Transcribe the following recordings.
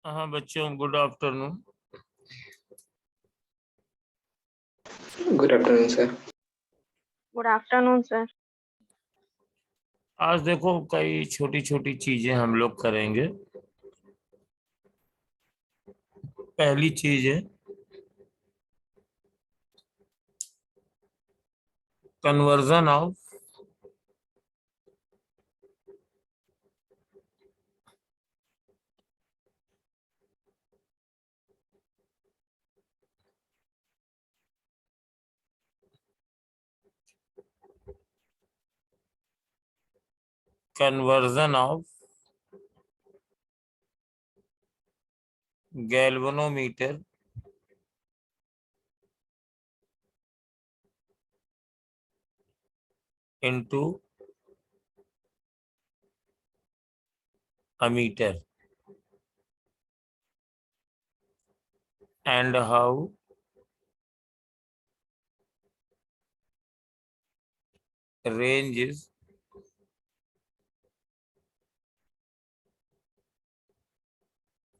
हाँ बच्चों, good afternoon. Good afternoon sir. Good afternoon sir. आज देखो, कई छोटी छोटी चीजें हम लोग करेंगे। पहली चीज है conversion of conversion of galvanometer into ammeter and how range is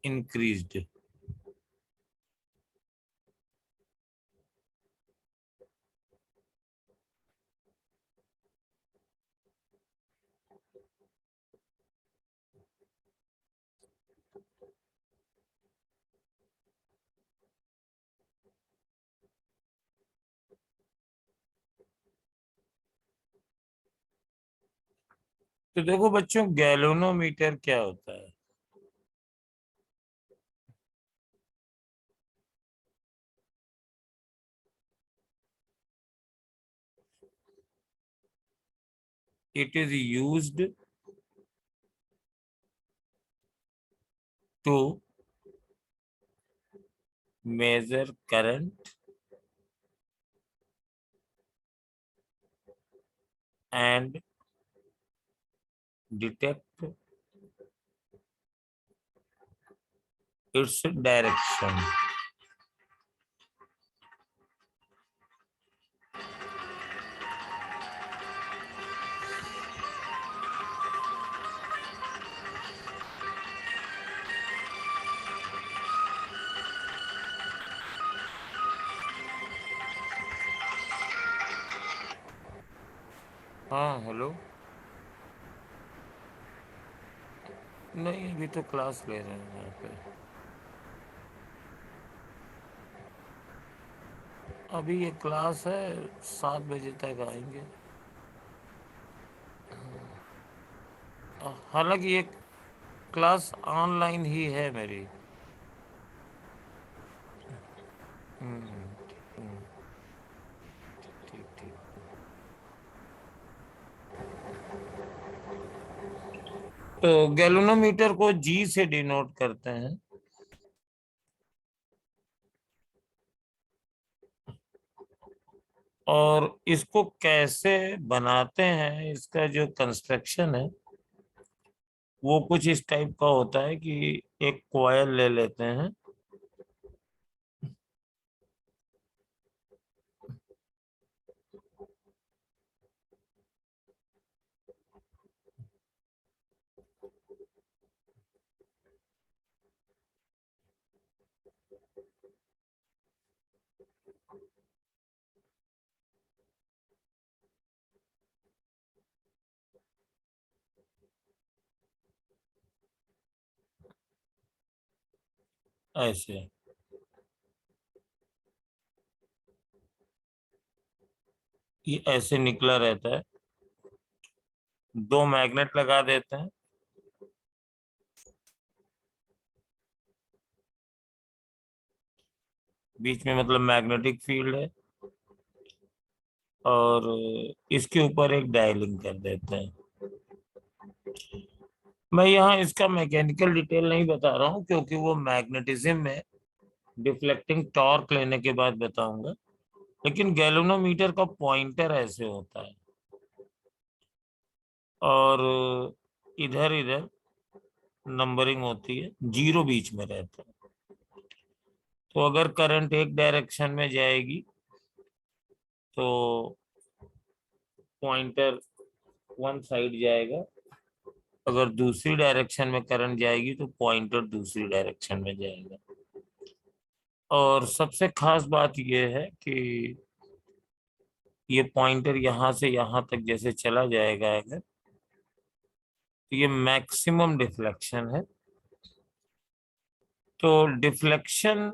increased. तो देखो बच्चों, गैल्वेनोमीटर क्या होता है? It is used to measure current and detect its direction. हाँ हेलो। नहीं, अभी तो क्लास ले रहे हैं यहाँ पे। अभी ये क्लास है, 7 बजे तक आएंगे। हालांकि ये क्लास ऑनलाइन ही है मेरी। ठीक ठीक। तो गैल्वेनोमीटर को जी से डिनोट करते हैं। और इसको कैसे बनाते हैं, इसका जो कंस्ट्रक्शन है वो कुछ इस टाइप का होता है कि एक कॉइल ले लेते हैं। ऐसे ये ऐसे निकला रहता है। 2 मैग्नेट लगा देते हैं। बीच में मतलब मैग्नेटिक फील्ड है। और इसके ऊपर एक डायलिंग कर देते हैं। मैं यहाँ इसका मैकेनिकल डिटेल नहीं बता रहा हूँ, क्योंकि वो मैग्नेटिज्म में डिफ्लेक्टिंग टॉर्क लेने के बाद बताऊंगा। लेकिन गैल्वेनोमीटर का पॉइंटर ऐसे होता है, और इधर इधर नंबरिंग होती है, 0 बीच में रहता है। तो अगर करंट एक डायरेक्शन में जाएगी तो पॉइंटर वन साइड जाएगा, अगर दूसरी डायरेक्शन में करंट जाएगी तो पॉइंटर दूसरी डायरेक्शन में जाएगा। और सबसे खास बात यह है कि ये पॉइंटर यहां से यहां तक जैसे चला जाएगा अगर, तो ये मैक्सिमम डिफ्लेक्शन है। तो deflection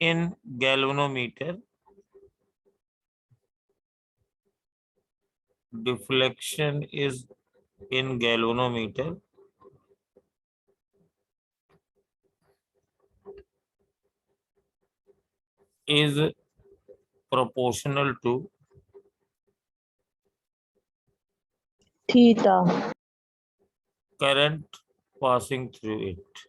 in galvanometer, deflection is in galvanometer is proportional to theta, current passing through it.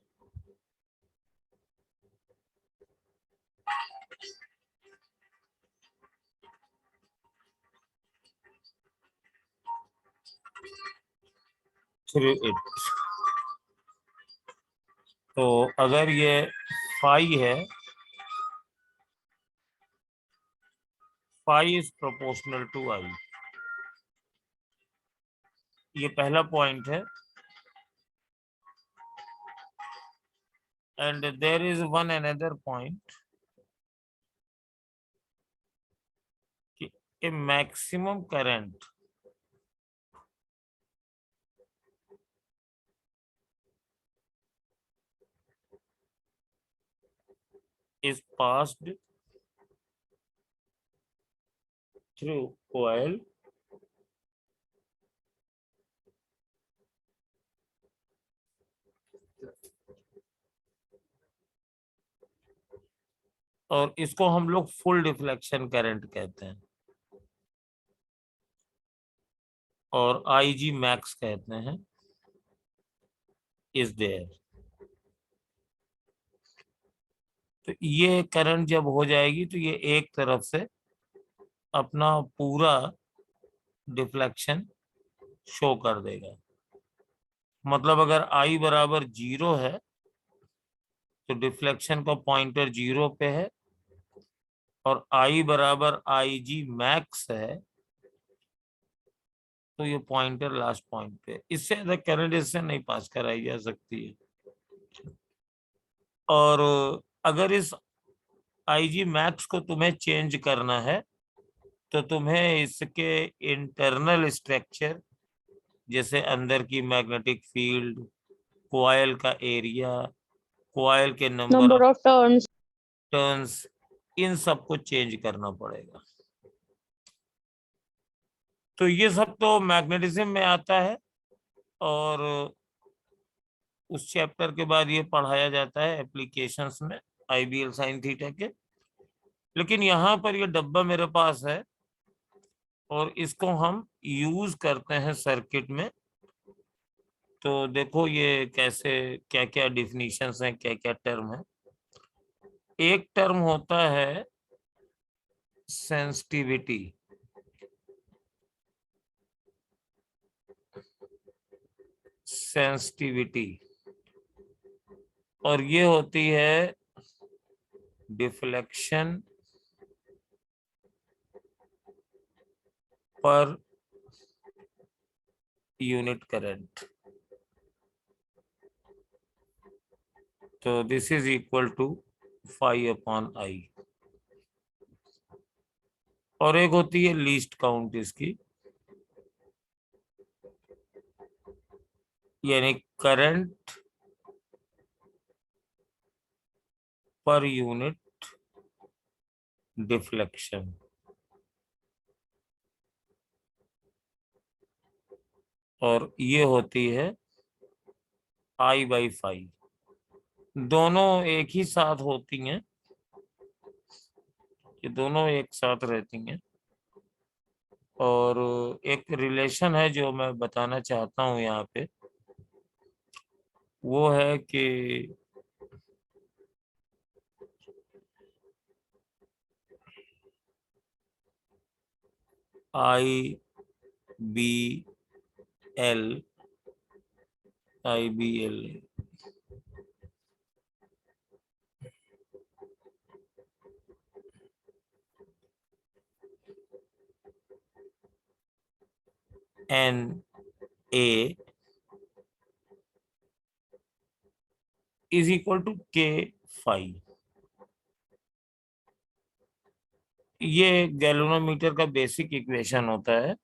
Through it. तो अगर ये फाई है, phi is proportional to I, ये पहला पॉइंट है। And there is one another point कि a maximum current is passed through coil और इसको हम लोग फुल डिफ्लेक्शन करंट कहते हैं और आईजी मैक्स कहते हैं इज देयर। तो ये करंट जब हो जाएगी तो ये एक तरफ से अपना पूरा डिफ्लेक्शन शो कर देगा। मतलब अगर आई बराबर 0 है तो डिफ्लेक्शन का पॉइंटर 0 पे है, और आई बराबर आई जी मैक्स है तो ये पॉइंटर लास्ट पॉइंट पे। इससे ज्यादा करंट इससे नहीं पास कराई जा सकती है। और अगर इस आई जी मैक्स को तुम्हें चेंज करना है तो तुम्हें इसके इंटरनल स्ट्रक्चर, जैसे अंदर की मैग्नेटिक फील्ड, कॉइल का एरिया, कॉइल के number number of of turns, turns, इन सब को चेंज करना पड़ेगा। तो ये सब तो मैग्नेटिज्म में आता है और उस चैप्टर के बाद ये पढ़ाया जाता है एप्लीकेशंस में आईबीएल साइन थीटा के। लेकिन यहाँ पर ये डब्बा मेरे पास है और इसको हम यूज करते हैं सर्किट में। तो देखो ये कैसे, क्या क्या डिफिनीशंस हैं, क्या क्या टर्म है। एक टर्म होता है सेंसिटिविटी, सेंसिटिविटी, और ये होती है डिफ्लेक्शन पर यूनिट करंट। तो this is equal to phi upon I. और एक होती है लीस्ट काउंट इसकी, यानी करंट पर यूनिट डिफ्लेक्शन। और ये होती है आई बाई फाई। दोनों एक ही साथ होती हैं, ये दोनों एक साथ रहती हैं। और एक रिलेशन है जो मैं बताना चाहता हूं यहाँ पे, वो है कि I B L, I B L N A is equal to K phi. ये गैल्वेनोमीटर का बेसिक इक्वेशन होता है,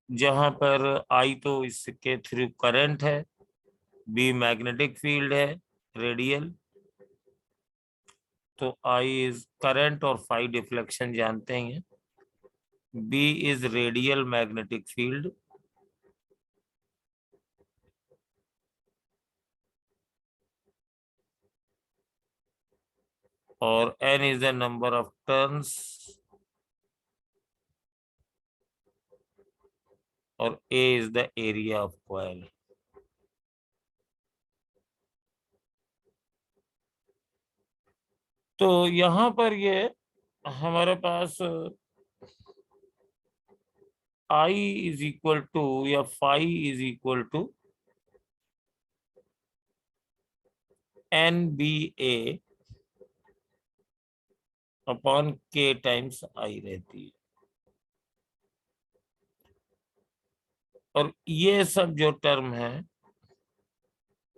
जहां पर आई तो इसके थ्रू करंट है, बी मैग्नेटिक फील्ड है रेडियल, तो आई इज करंट और फाई डिफ्लेक्शन जानते हैं, B is radial magnetic field, और n is the number of turns और a is the area of coil। तो यहां पर ये हमारे पास I इज इक्वल टू या phi is equal to NBA upon K times I रहती है। और ये सब जो टर्म है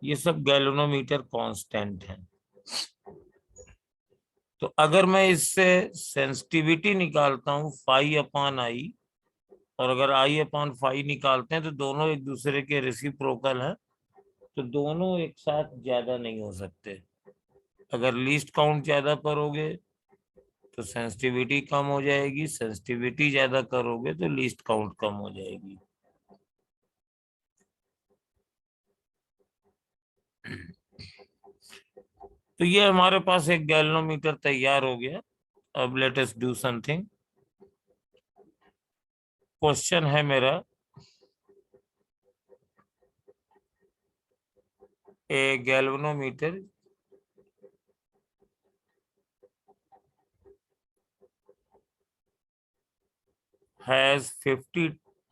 ये सब गैल्वेनोमीटर कांस्टेंट है। तो अगर मैं इससे सेंसिटिविटी निकालता हूं फाई अपॉन आई, और अगर आई अपॉन फाई निकालते हैं तो दोनों एक दूसरे के रेसिप्रोकल हैं, तो दोनों एक साथ ज्यादा नहीं हो सकते। अगर लीस्ट काउंट ज्यादा करोगे तो सेंसिटिविटी कम हो जाएगी, सेंसिटिविटी ज्यादा करोगे तो लीस्ट काउंट कम हो जाएगी। तो ये हमारे पास एक गैल्वेनोमीटर तैयार हो गया। अब let us do something. Question है मेरा, ए galvanometer has 50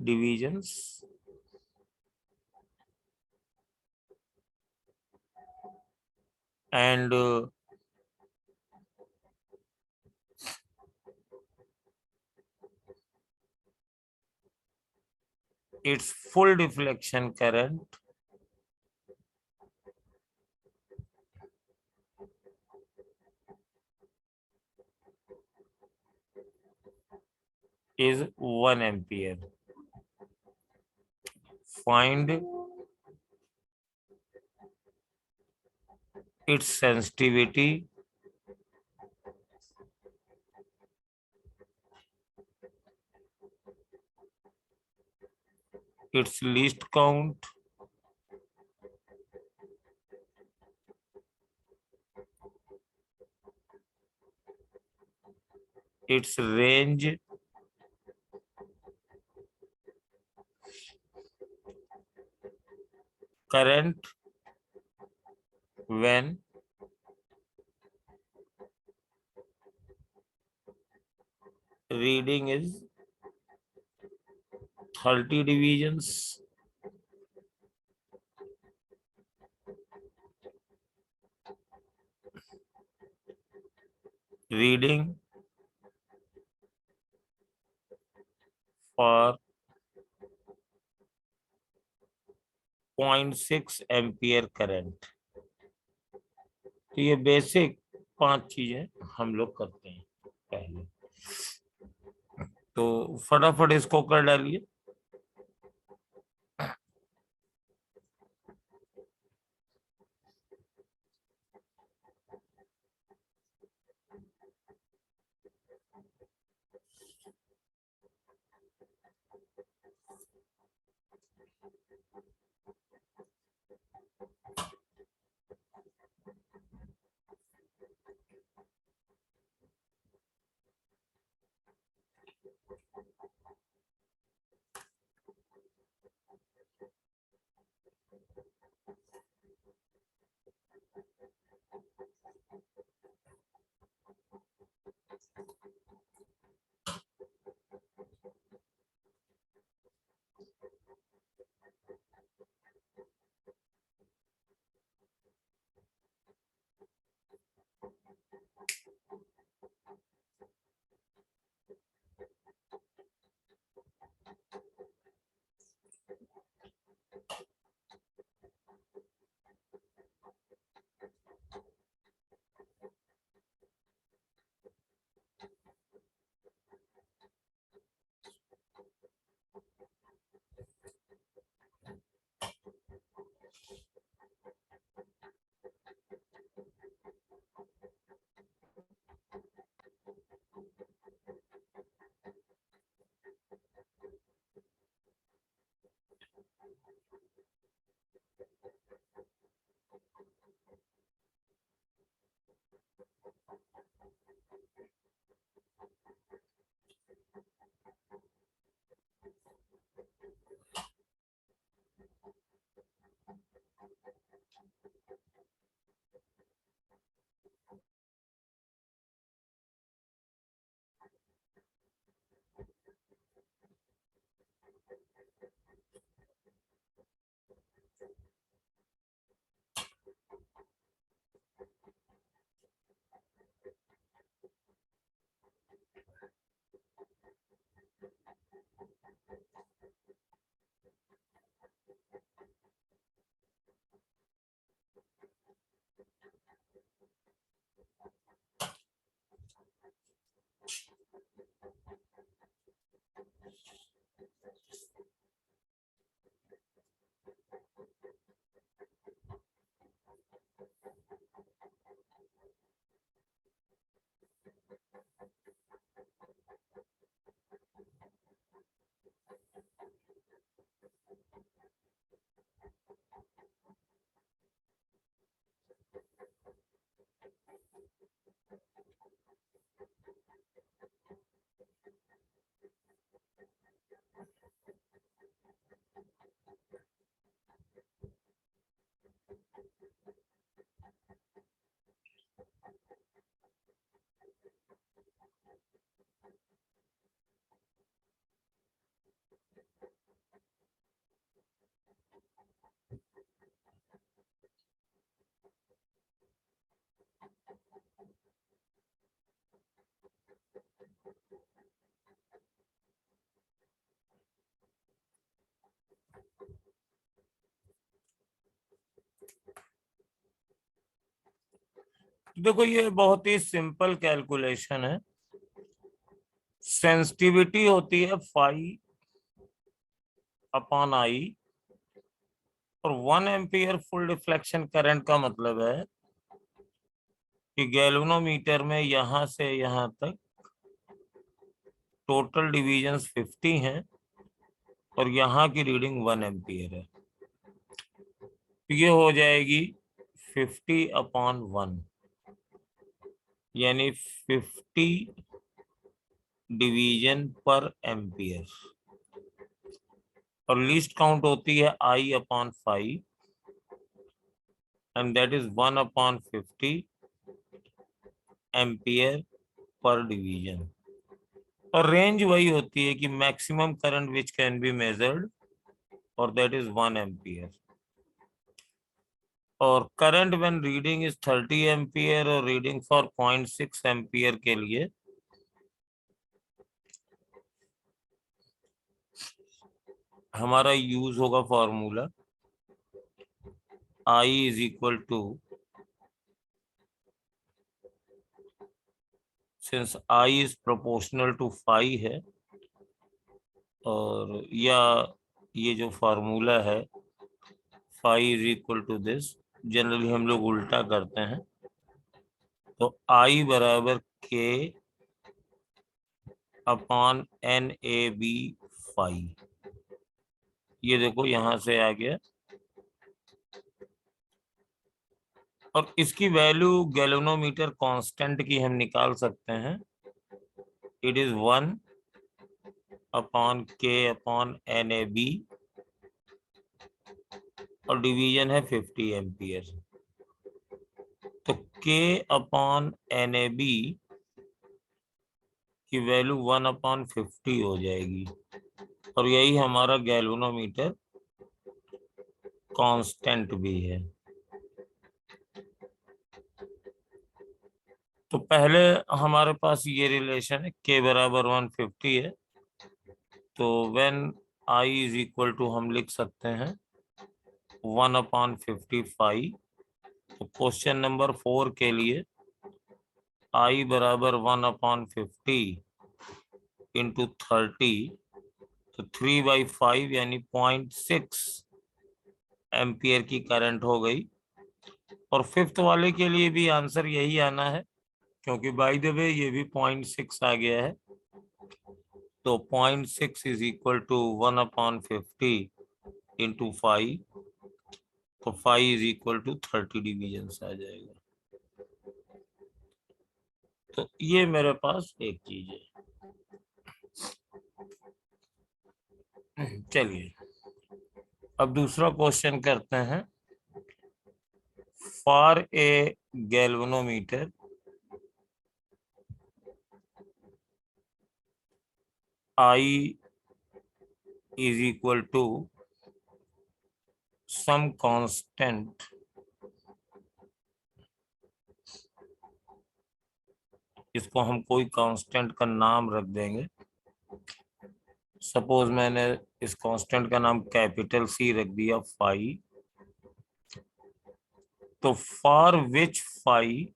divisions and its full deflection current is 1 ampere. Find its sensitivity, its least count, its range, current when reading is 30 divisions, reading for 0.6 ampere current. तो ये basic 5 चीजें हम लोग करते हैं पहले। तो फटाफट इसको कर डालिए। देखो ये बहुत ही सिंपल कैलकुलेशन है। सेंसिटिविटी होती है फाई अपॉन आई, और 1 एम्पियर फुल डिफ्लेक्शन करंट का मतलब है कि गैल्वेनोमीटर में यहां से यहां तक टोटल डिविजन्स 50 हैं और यहाँ की रीडिंग 1 एम्पियर है। तो ये हो जाएगी 50/1, यानी 50 डिवीजन पर एम्पियर। और लीस्ट काउंट होती है I/5 and that is 1/50 ampere per division. और रेंज वही होती है कि maximum current which can be measured, और दैट इज 1 एम्पियर। और current when reading is 30 ampere और रीडिंग फॉर 0.6 एम्पियर के लिए हमारा यूज होगा formula I is equal to, since I is proportional to phi है, और या ये जो फार्मूला है phi is equal to this, generally हम लोग उल्टा करते हैं। तो I बराबर K अपॉन NAB फाई। ये देखो यहां से आ गया, और इसकी वैल्यू गैल्वेनोमीटर कांस्टेंट की हम निकाल सकते हैं। इट इज 1/K/NAB, और डिवीजन है 50 एम्पियर। तो K/NAB की वैल्यू 1/50 हो जाएगी, और यही हमारा गैल्वेनोमीटर कांस्टेंट भी है। तो पहले हमारे पास ये रिलेशन है, K बराबर 150 है, तो when I is equal to हम लिख सकते हैं 1/55। तो क्वेश्चन नंबर 4 के लिए I बराबर 1/50 इंटू 30, तो 3/5 यानी 0.6 एम्पियर की करंट हो गई। और फिफ्थ वाले के लिए भी आंसर यही आना है, क्योंकि बाय द वे ये भी 0.6 आ गया है। तो 0.6 इज इक्वल टू 1/50 इंटू 5, तो 5 इज इक्वल टू 30 डिवीजन आ जाएगा। तो ये मेरे पास एक चीज है। चलिए अब दूसरा क्वेश्चन करते हैं। For a galvanometer I is equal to some constant इसको हम कोई कांस्टेंट का नाम रख देंगे। सपोज मैंने इस कांस्टेंट का नाम कैपिटल C रख दिया, फाई। तो for which phi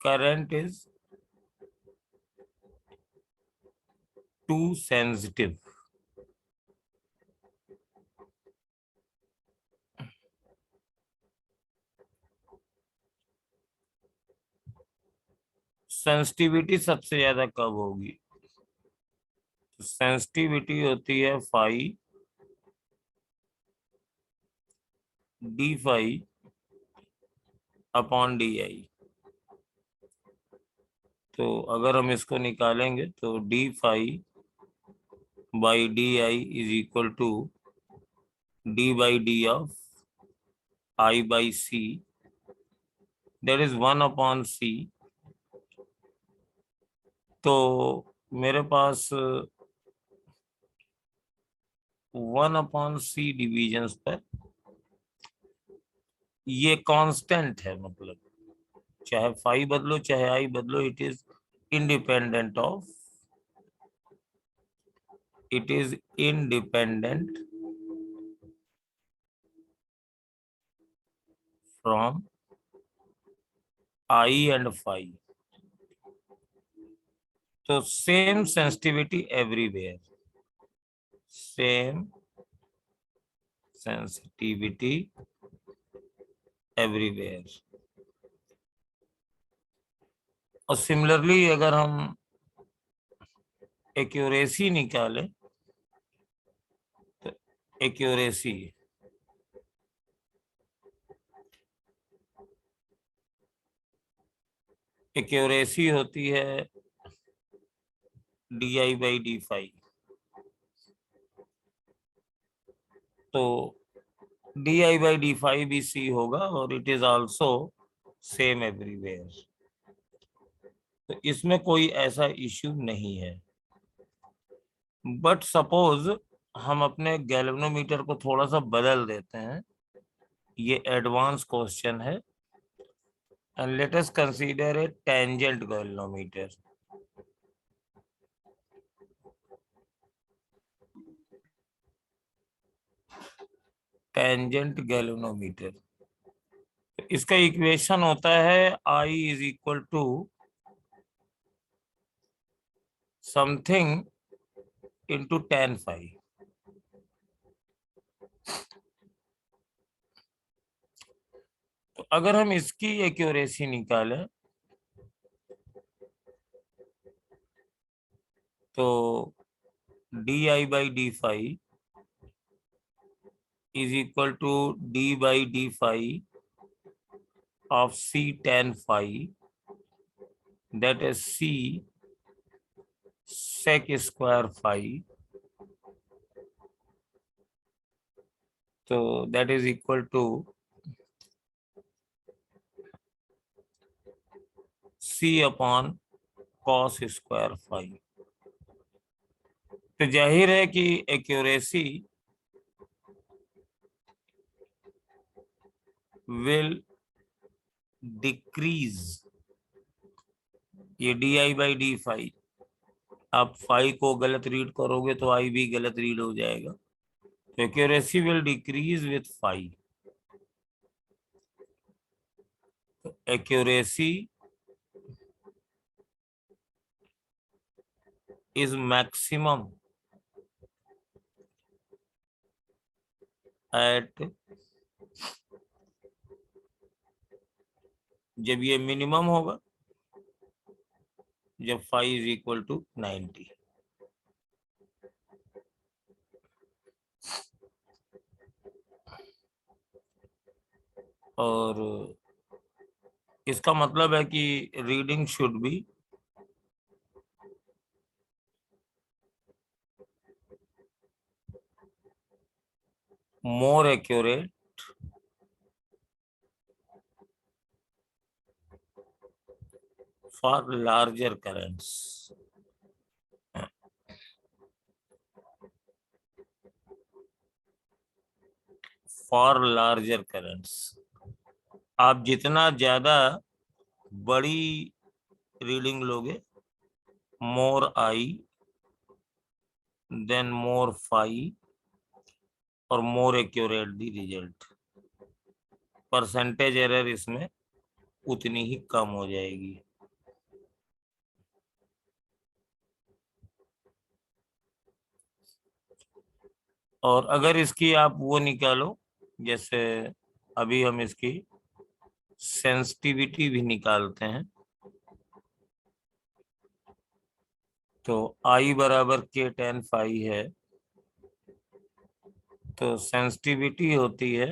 current is too sensitive, sensitivity सबसे ज्यादा कब होगी? तो सेंसिटिविटी होती है phi D phi upon DI। तो अगर हम इसको निकालेंगे तो D5/DI is equal to D/D of I/C, that is 1/C। तो मेरे पास 1/C डिवीजन पर ये कांस्टेंट है, मतलब चाहे फाई बदलो चाहे आई बदलो, it is independent of, it is independent from I and phi. तो same sensitivity everywhere. Same sensitivity everywhere. और सिमिलरली अगर हम एक्यूरेसी निकालें तो एक्यूरेसी होती है di/d5. तो di/d5 भी c होगा और it is also same everywhere. तो इसमें कोई ऐसा इश्यू नहीं है. बट सपोज हम अपने गैल्वेनोमीटर को थोड़ा सा बदल देते हैं. ये एडवांस क्वेश्चन है. And let us consider a tangent galvanometer. Tangent galvanometer. इसका इक्वेशन होता है I is equal to something into tan phi. तो अगर हम इसकी एक्यूरेसी निकालें तो di/d5 is equal to d/d5 of c tan phi, that is c sec square phi. So that is equal to c upon cos square phi. तो जाहिर है कि एक्यूरेसी will decrease. ये di/d5 आप phi को गलत रीड करोगे तो I भी गलत रीड हो जाएगा. तो accuracy will decrease with phi. तो एक्यूरेसी इज मैक्सिमम एट, जब ये मिनिमम होगा जब phi इज इक्वल टू 90. और इसका मतलब है कि reading should be more accurate for larger currents. For larger currents. आप जितना ज्यादा बड़ी रीडिंग लोगे, more I, then more phi और more accurate the result. Percentage error इसमें उतनी ही कम हो जाएगी. और अगर इसकी आप वो निकालो, जैसे अभी हम इसकी सेंसिटिविटी भी निकालते हैं, तो I बराबर k tan phi है. तो सेंसिटिविटी होती है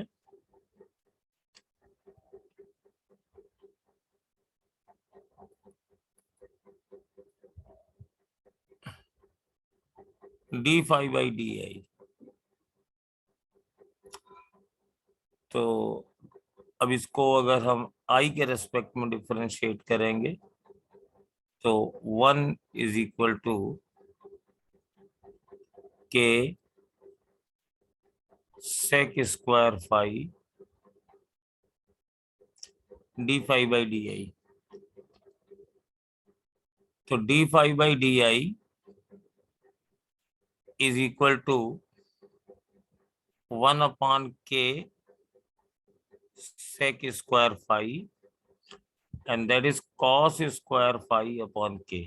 d/di. तो अब इसको अगर हम I के रेस्पेक्ट में डिफरेंशिएट करेंगे तो 1 is equal to k sec square phi d/di. तो d/di is equal to 1 upon k sec square phi, and that is cos square phi upon k.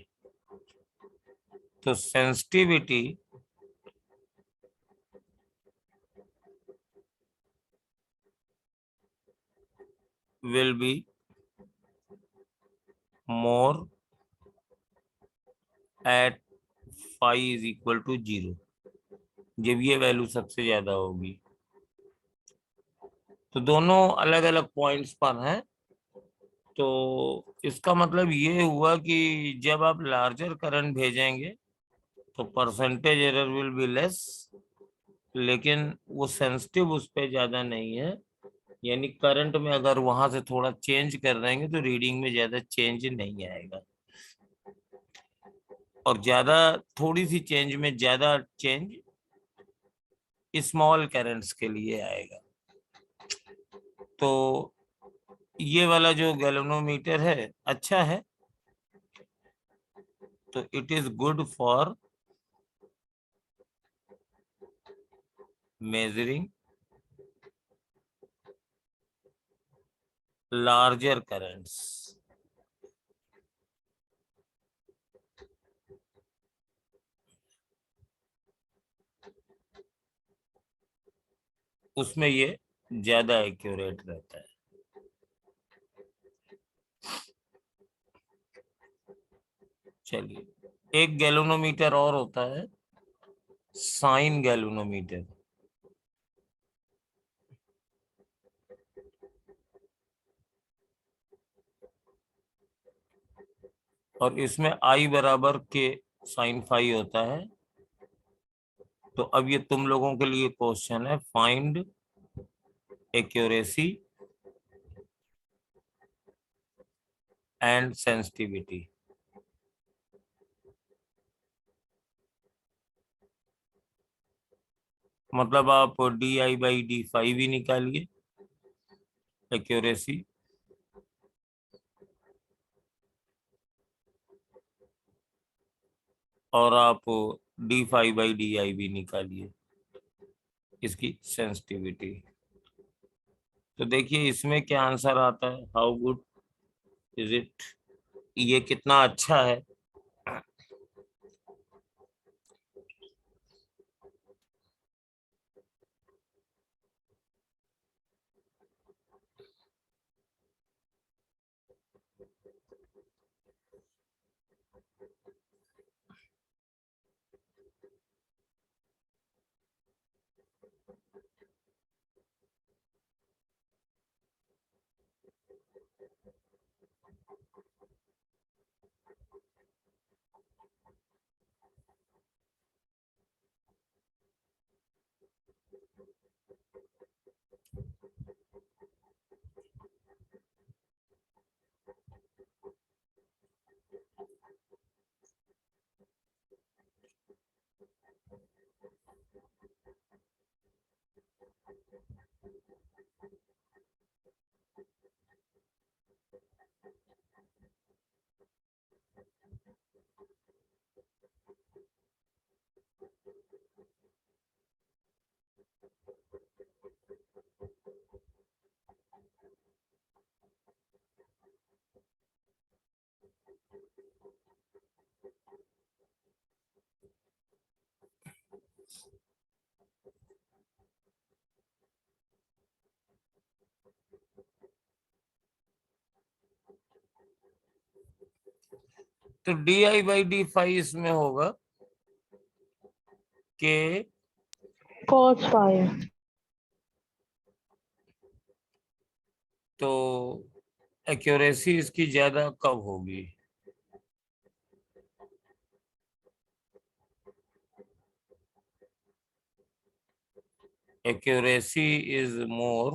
तो sensitivity will be more at phi is equal to 0, जब ये value सबसे ज्यादा होगी। तो दोनों अलग अलग पॉइंट्स पर हैं। तो इसका मतलब ये हुआ कि जब आप लार्जर करंट भेजेंगे तो percentage error will be less, लेकिन वो सेंसिटिव उस पर ज्यादा नहीं है। यानी करंट में अगर वहां से थोड़ा चेंज कर देंगे तो रीडिंग में ज्यादा चेंज नहीं आएगा, और ज्यादा थोड़ी सी चेंज में ज्यादा चेंज स्मॉल करंट्स के लिए आएगा। तो ये वाला जो गैल्वेनोमीटर है अच्छा है, तो it is good for measuring larger currents. उसमें ये ज्यादा एक्यूरेट रहता है। चलिए, एक गैल्वेनोमीटर और होता है, साइन गैल्वेनोमीटर। और इसमें I बराबर के साइन फाई होता है। तो अब ये तुम लोगों के लिए क्वेश्चन है, फाइंड एक्यूरेसी एंड सेंसिटिविटी। मतलब आप DI/D5 भी निकालिए एक्यूरेसी, और आप D5/DI भी निकालिए इसकी सेंसिटिविटी। तो देखिए इसमें क्या आंसर आता है, हाउ गुड इज इट, ये कितना अच्छा है। तो DI/D5 इसमें होगा कि Cos phi. तो एक्यूरेसी इसकी ज्यादा कब होगी, accuracy is more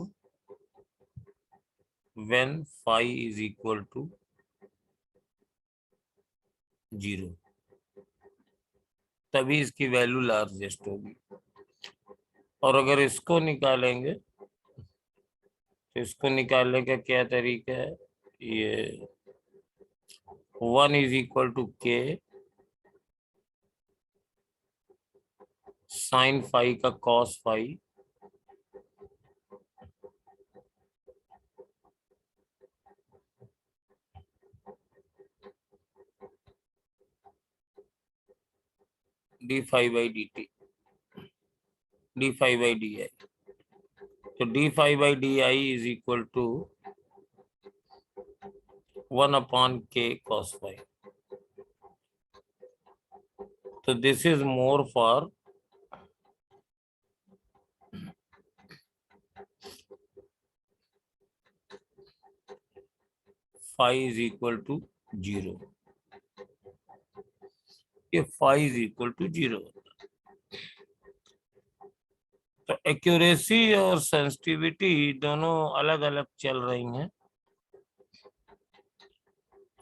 when phi is equal to 0, तभी इसकी वैल्यू लार्जेस्ट होगी। और अगर इसको निकालेंगे तो इसको निकालने का क्या तरीका है, ये 1 is equal to K sine phi का cos phi D phi by D T, D phi by D I. तो D phi by D I is equal to 1/k cos phi. So this is more for phi is equal to 0. ये phi is equal to 0, तो accuracy और sensitivity दोनों अलग अलग चल रही हैं।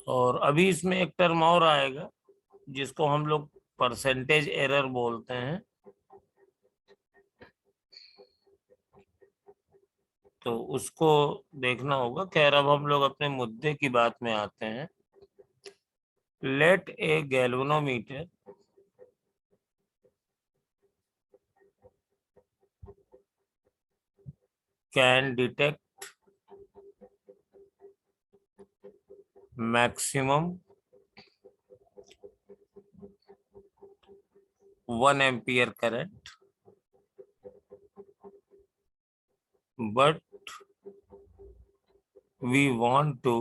और अभी इसमें एक टर्म और आएगा जिसको हम लोग परसेंटेज एरर बोलते हैं। तो उसको देखना होगा। खैर अब हम लोग अपने मुद्दे की बात में आते हैं। Let a galvanometer can detect maximum 1 ampere current, but we want to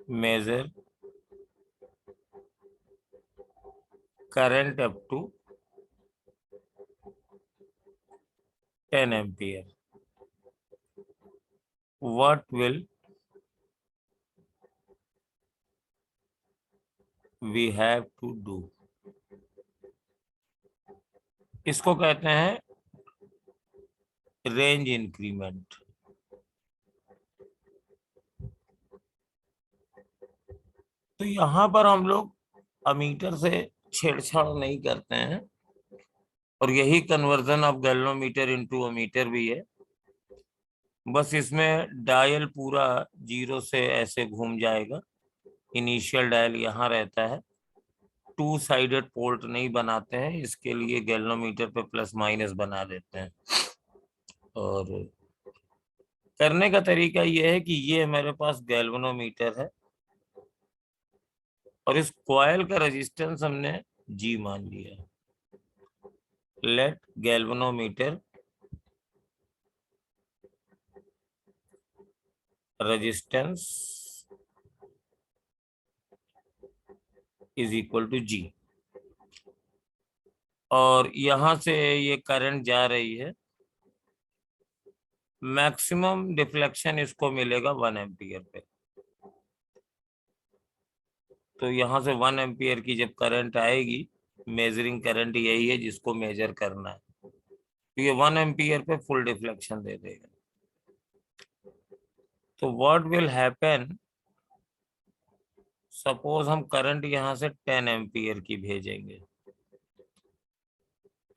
measure current up to 10 ampere. What will we have to do? इसको कहते हैं रेंज इंक्रीमेंट। तो यहां पर हम लोग अमीटर से छेड़छाड़ नहीं करते हैं, और यही conversion of galvanometer into ammeter भी है। बस इसमें डायल पूरा 0 से ऐसे घूम जाएगा। इनिशियल डायल यहाँ रहता है। 2 साइडेड पोर्ट नहीं बनाते हैं, इसके लिए गैल्वेनोमीटर पे प्लस माइनस बना देते हैं। और करने का तरीका यह है कि ये मेरे पास गैल्वेनोमीटर है और इस कॉइल का रेजिस्टेंस हमने G मान लिया। Let galvanometer resistance is equal to G, और यहां से ये करंट जा रही है। मैक्सिमम डिफ्लेक्शन इसको मिलेगा 1 एम्पियर पे। तो यहां से 1 एम्पियर की जब करंट आएगी, मेजरिंग करंट यही है जिसको मेजर करना है, तो ये 1 एम्पियर पे फुल डिफ्लेक्शन दे देगा। तो व्हाट विल हैपन, सपोज हम करंट यहां से 10 एम्पियर की भेजेंगे,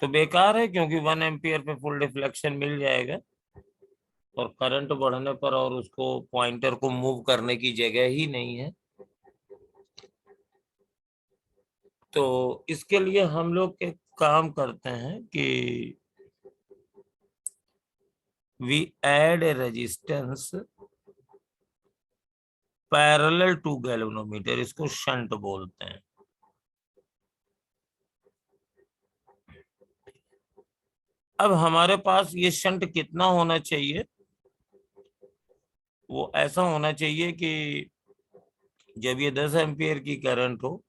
तो बेकार है क्योंकि 1 एम्पियर पे फुल डिफ्लेक्शन मिल जाएगा और करंट बढ़ने पर और उसको पॉइंटर को मूव करने की जगह ही नहीं है। तो इसके लिए हम लोग एक काम करते हैं कि we add a resistance parallel to galvanometer, इसको शंट बोलते हैं। अब हमारे पास ये शंट कितना होना चाहिए, वो ऐसा होना चाहिए कि जब ये 10 एम्पियर की करंट हो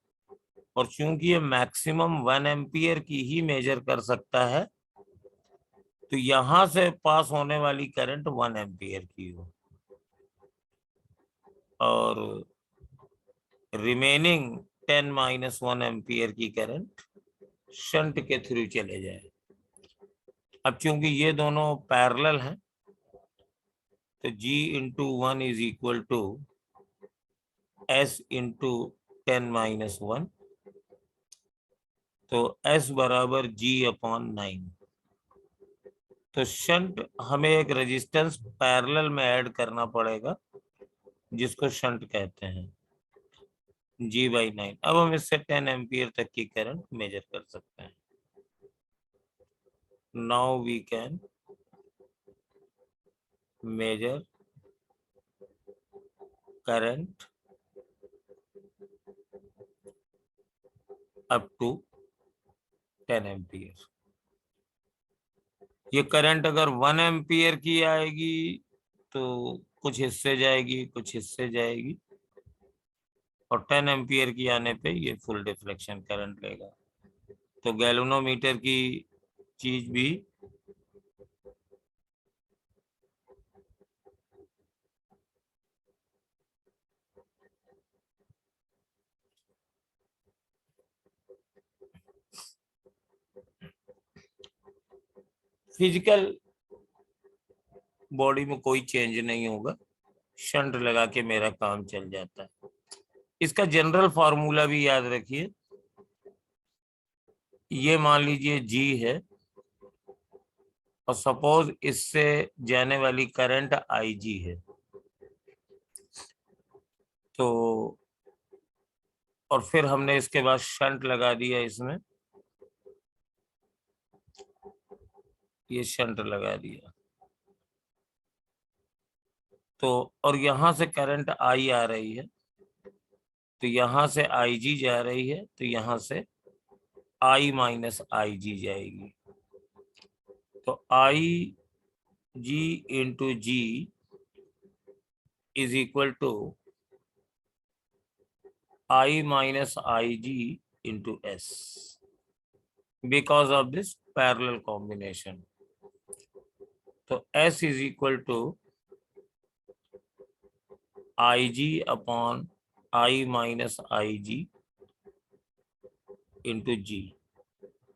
और चूंकि ये मैक्सिमम 1 एम्पियर की ही मेजर कर सकता है, तो यहां से पास होने वाली करंट 1 एम्पियर की हो और रिमेनिंग 10 - 1 एम्पियर की करंट शंट के थ्रू चले जाए। अब चूंकि ये दोनों पैरेलल हैं, तो G into 1 is equal to S into 10 - 1, तो S बराबर G/9। तो शंट हमें एक रेजिस्टेंस पैरेलल में ऐड करना पड़ेगा जिसको शंट कहते हैं, G/9। अब हम इससे 10 एम्पियर तक की करंट मेजर कर सकते हैं। Now we can measure current up to 10 ampere. ये करंट अगर 1 एम्पियर की आएगी तो कुछ हिस्से जाएगी, कुछ हिस्से जाएगी, और 10 एम्पियर की आने पे ये फुल डिफ्लेक्शन करंट लेगा। तो गैल्वेनोमीटर की चीज भी फिजिकल बॉडी में कोई चेंज नहीं होगा, शंट लगा के मेरा काम चल जाता है। इसका जनरल फार्मूला भी याद रखिए। ये मान लीजिए जी है और सपोज इससे जाने वाली करंट आई जी है, तो और फिर हमने इसके बाद शंट लगा दिया इसमें, ये शंट लगा दिया, तो और यहां से करंट आई आ रही है, तो यहां से आई जी जा रही है, तो यहां से आई माइनस आई जी जाएगी। तो I G into G is equal to I minus Ig into S because of this parallel combination. तो S is equal to Ig upon I minus Ig into G।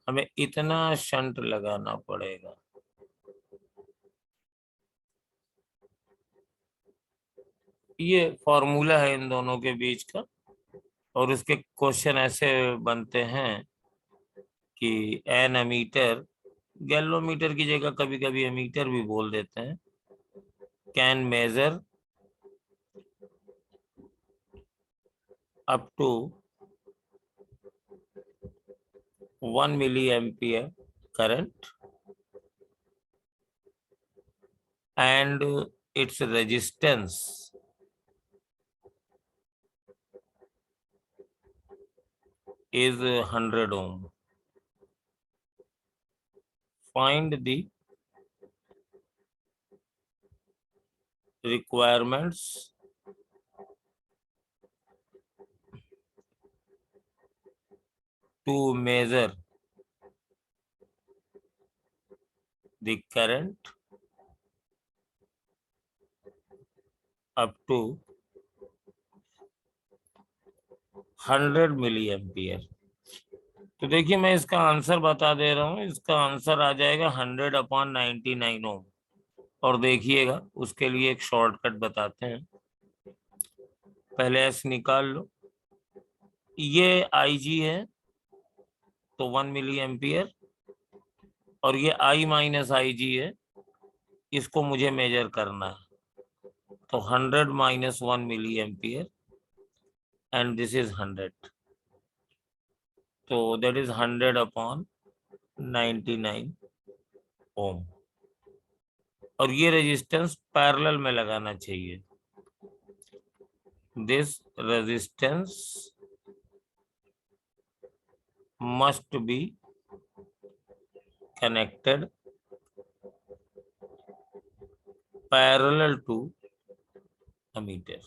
हमें इतना शंट लगाना पड़ेगा। ये formula है इन दोनों के बीच का, और उसके क्वेश्चन ऐसे बनते हैं कि एन एमीटर, गैल्वेनोमीटर की जगह कभी कभी एमीटर भी बोल देते हैं, can measure up to 1 milliampere current and its resistance is 100 ohm. Find the requirements to measure the current up to 100 milliampere। तो देखिए मैं इसका आंसर बता दे रहा हूँ, इसका आंसर आ जाएगा 100/99 ओम। और देखिएगा उसके लिए एक शॉर्टकट बताते हैं। पहले एस निकाल लो, ये आई जी है तो 1 मिली एम्पियर, और ये I माइनस आई जी है, इसको मुझे मेजर करना है। तो 100 minus 1 milliampere and this is 100, तो दैट इज 100/99 ओम। और ये रेजिस्टेंस पैरेलल में लगाना चाहिए। This resistance must B connected parallel to ammeter।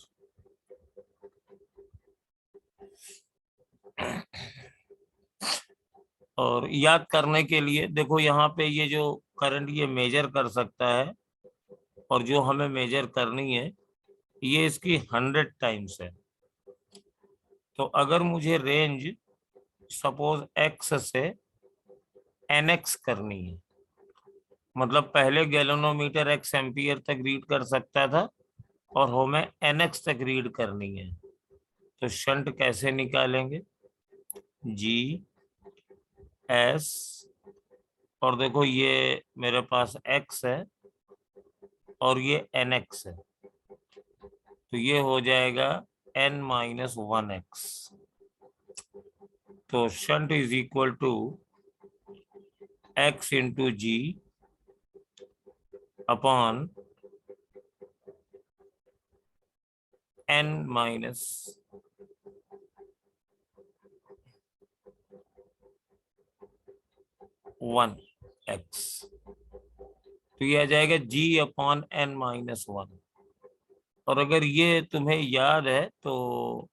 और याद करने के लिए देखो यहाँ पे ये जो करंट ये मेजर कर सकता है, और जो हमें मेजर करनी है ये इसकी 100 टाइम्स है। तो अगर मुझे रेंज सपोज x से nx करनी है, मतलब पहले गैल्वेनोमीटर x एम्पियर तक रीड कर सकता था और हमें nx तक रीड करनी है, तो शंट कैसे निकालेंगे? G S, और देखो ये मेरे पास x है और ये nx है, तो ये हो जाएगा n माइनस 1x। तो शंट is equal to x into G upon n minus 1x, तो ये आ जाएगा g/n-1। और अगर ये तुम्हें याद है तो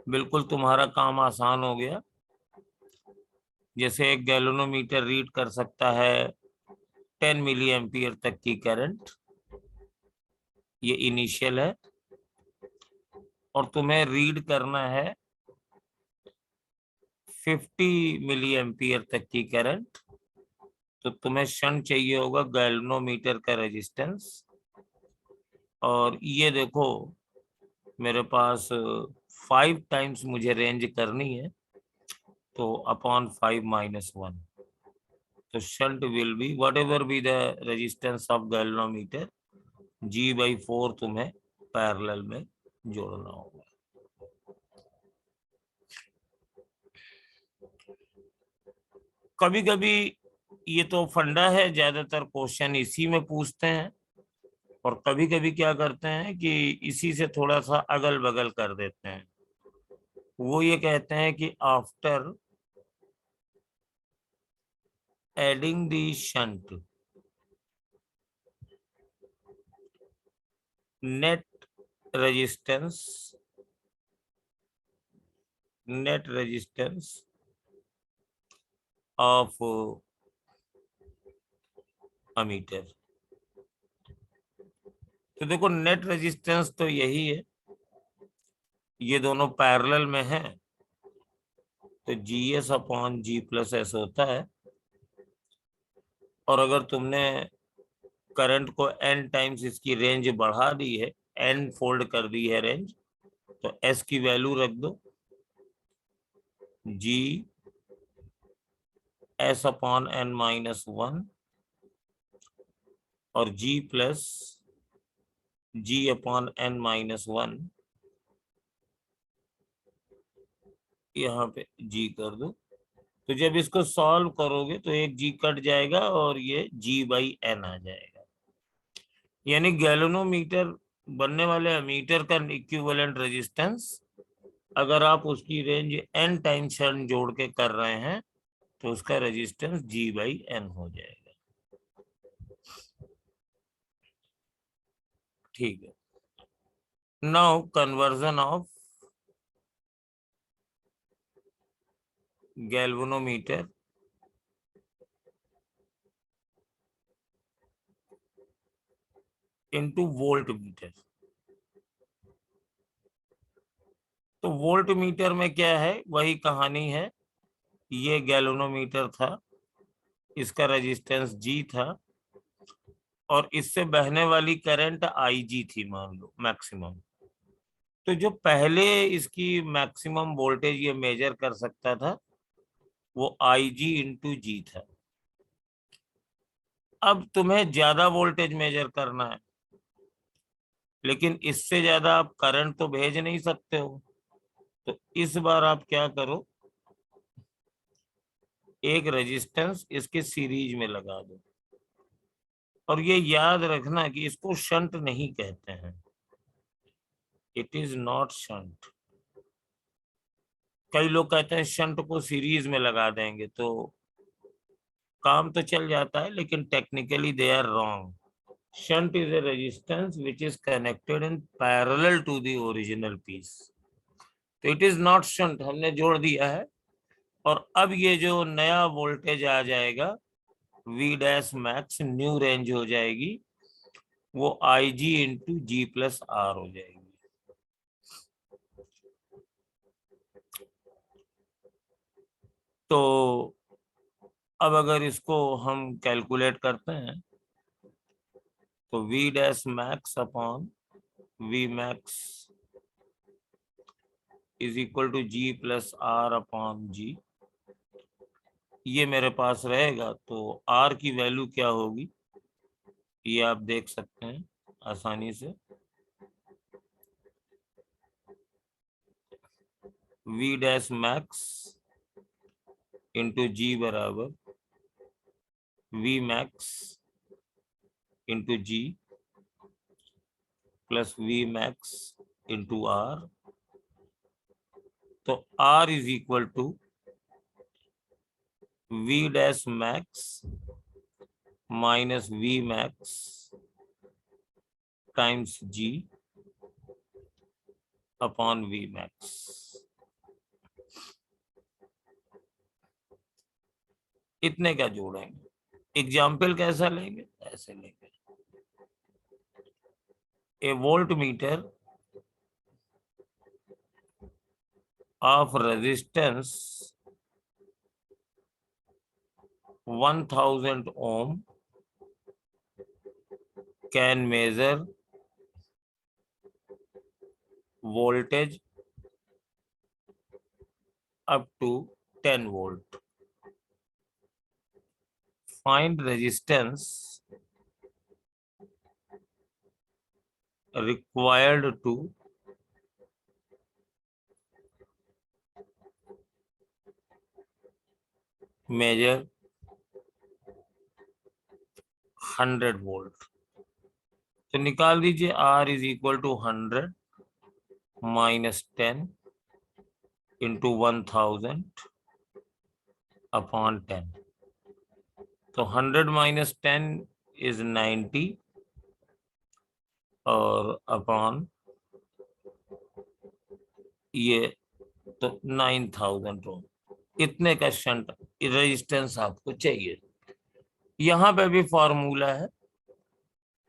बिल्कुल तुम्हारा काम आसान हो गया। जैसे एक गैल्वेनोमीटर रीड कर सकता है 10 मिली एम्पियर तक की करंट, ये इनिशियल है, और तुम्हें रीड करना है 50 मिली एम्पियर तक की करंट, तो तुम्हें शंट चाहिए होगा गैल्वेनोमीटर का रेजिस्टेंस। और ये देखो मेरे पास 5 टाइम्स मुझे रेंज करनी है, तो अपॉन 5-1, तो shunt will be what ever be the resistance of galvanometer, G/4 तुम्हें पैरेलल में जोड़ना होगा। कभी कभी ये तो फंडा है, ज्यादातर क्वेश्चन इसी में पूछते हैं, और कभी कभी क्या करते हैं कि इसी से थोड़ा सा अगल बगल कर देते हैं। वो ये कहते हैं कि after adding the shunt net resistance of ammeter। तो देखो नेट रेजिस्टेंस तो यही है, ये दोनों पैरेलल में है, तो GS/G+S होता है। और अगर तुमने करंट को n टाइम्स इसकी रेंज बढ़ा दी है, n फोल्ड कर दी है रेंज, तो S की वैल्यू रख दो GS/n-1 और G+G/n-1, यहाँ पे G कर दो। तो जब इसको सॉल्व करोगे तो एक G कट जाएगा और ये G/n आ जाएगा। यानी गैल्वेनोमीटर बनने वाले एमीटर का इक्विवेलेंट रेजिस्टेंस, अगर आप उसकी रेंज n टाइम्स शंट जोड़ के कर रहे हैं, तो उसका रेजिस्टेंस G/n हो जाएगा। ठीक है। Now conversion of galvanometer into volt meter. तो वोल्ट मीटर में क्या है, वही कहानी है। ये गैल्वेनोमीटर था, इसका रेजिस्टेंस G था, और इससे बहने वाली करंट IG थी, मान लो मैक्सिमम। तो जो पहले इसकी मैक्सिमम वोल्टेज ये मेजर कर सकता था, वो IG/G था। अब तुम्हें ज्यादा वोल्टेज मेजर करना है, लेकिन इससे ज्यादा आप करंट तो भेज नहीं सकते हो। तो इस बार आप क्या करो, एक रेजिस्टेंस इसके सीरीज में लगा दो। और ये याद रखना कि इसको शंट नहीं कहते हैं, इट इज नॉट शंट। कई लोग कहते हैं शंट को सीरीज में लगा देंगे तो काम तो चल जाता है, लेकिन technically they are wrong. Shunt is a resistance which is connected in parallel to the original piece. तो इट इज नॉट शंट, हमने जोड़ दिया है। और अब ये जो नया वोल्टेज आ जाएगा V' न्यू रेंज हो जाएगी, वो IG/G+R हो जाएगी। तो अब अगर इसको हम कैलकुलेट करते हैं, तो V'/Vmax is equal to G+R/G। ये मेरे पास रहेगा, तो R की वैल्यू क्या होगी ये आप देख सकते हैं आसानी से। V' इंटू G बराबर Vmax into G plus Vmax into R। तो R is equal to V dash max minus V max times G upon V max। इतने का जोड़ेंगे। एग्जाम्पल कैसा लेंगे, ऐसे लेंगे। ए volt meter of resistance 1000 ohm can measure voltage up to 10 volt। Find resistance required to measure 100 volt। तो निकाल दीजिए R is equal to 100 minus 10 into 1000 upon 10। तो 100 माइनस 10 इज 90 और अपॉन ये तो 9000 ओम। इतने का शंट रेजिस्टेंस आपको चाहिए। यहां पे भी फॉर्मूला है।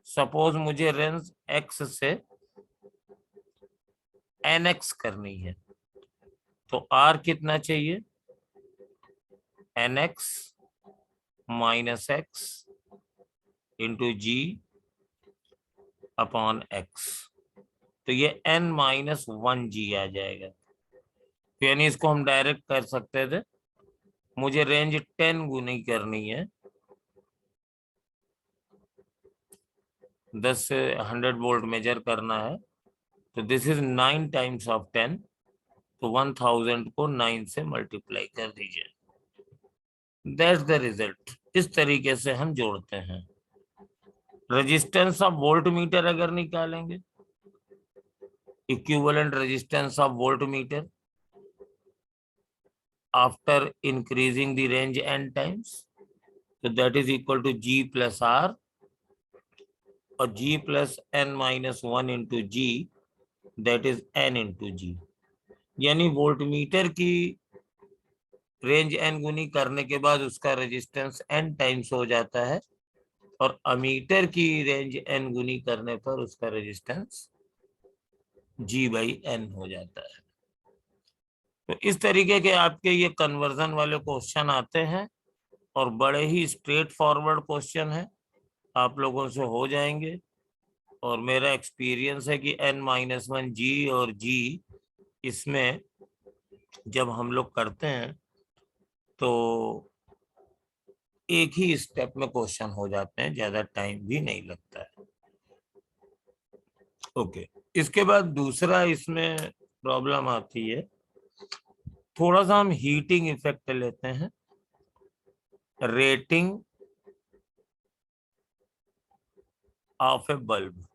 सपोज मुझे रेंज x से nx करनी है, तो r कितना चाहिए, nx minus x into G upon x. तो ये n माइनस 1g आ जाएगा। तो यानी इसको हम डायरेक्ट कर सकते थे। मुझे रेंज 10 गुनी करनी है, 10 से 100 वोल्ट मेजर करना है, तो दिस इज 9 टाइम्स ऑफ 10। तो 1000 को 9 से मल्टीप्लाई कर दीजिए। That's the result. इस तरीके से हम जोड़ते हैं। रेजिस्टेंस ऑफ वोल्ट मीटर अगर निकालेंगे, equivalent resistance of voltmeter after increasing the range n times, तो that is equal to G plus R और G plus n minus 1 into G, that is n into G. यानी voltmeter की range n गुनी करने के बाद उसका resistance n times हो जाता है और अमीटर की रेंज n गुनी करने पर उसका रेजिस्टेंस G बाई n हो जाता है। तो इस तरीके के आपके ये कन्वर्जन वाले क्वेश्चन आते हैं और बड़े ही स्ट्रेट फॉरवर्ड क्वेश्चन है, आप लोगों से हो जाएंगे। और मेरा एक्सपीरियंस है कि n-1 G और G इसमें जब हम लोग करते हैं तो एक ही स्टेप में क्वेश्चन हो जाते हैं, ज्यादा टाइम भी नहीं लगता है। ओके, इसके बाद दूसरा इसमें प्रॉब्लम आती है, थोड़ा सा हम हीटिंग इफेक्ट लेते हैं। रेटिंग ऑफ ए बल्ब,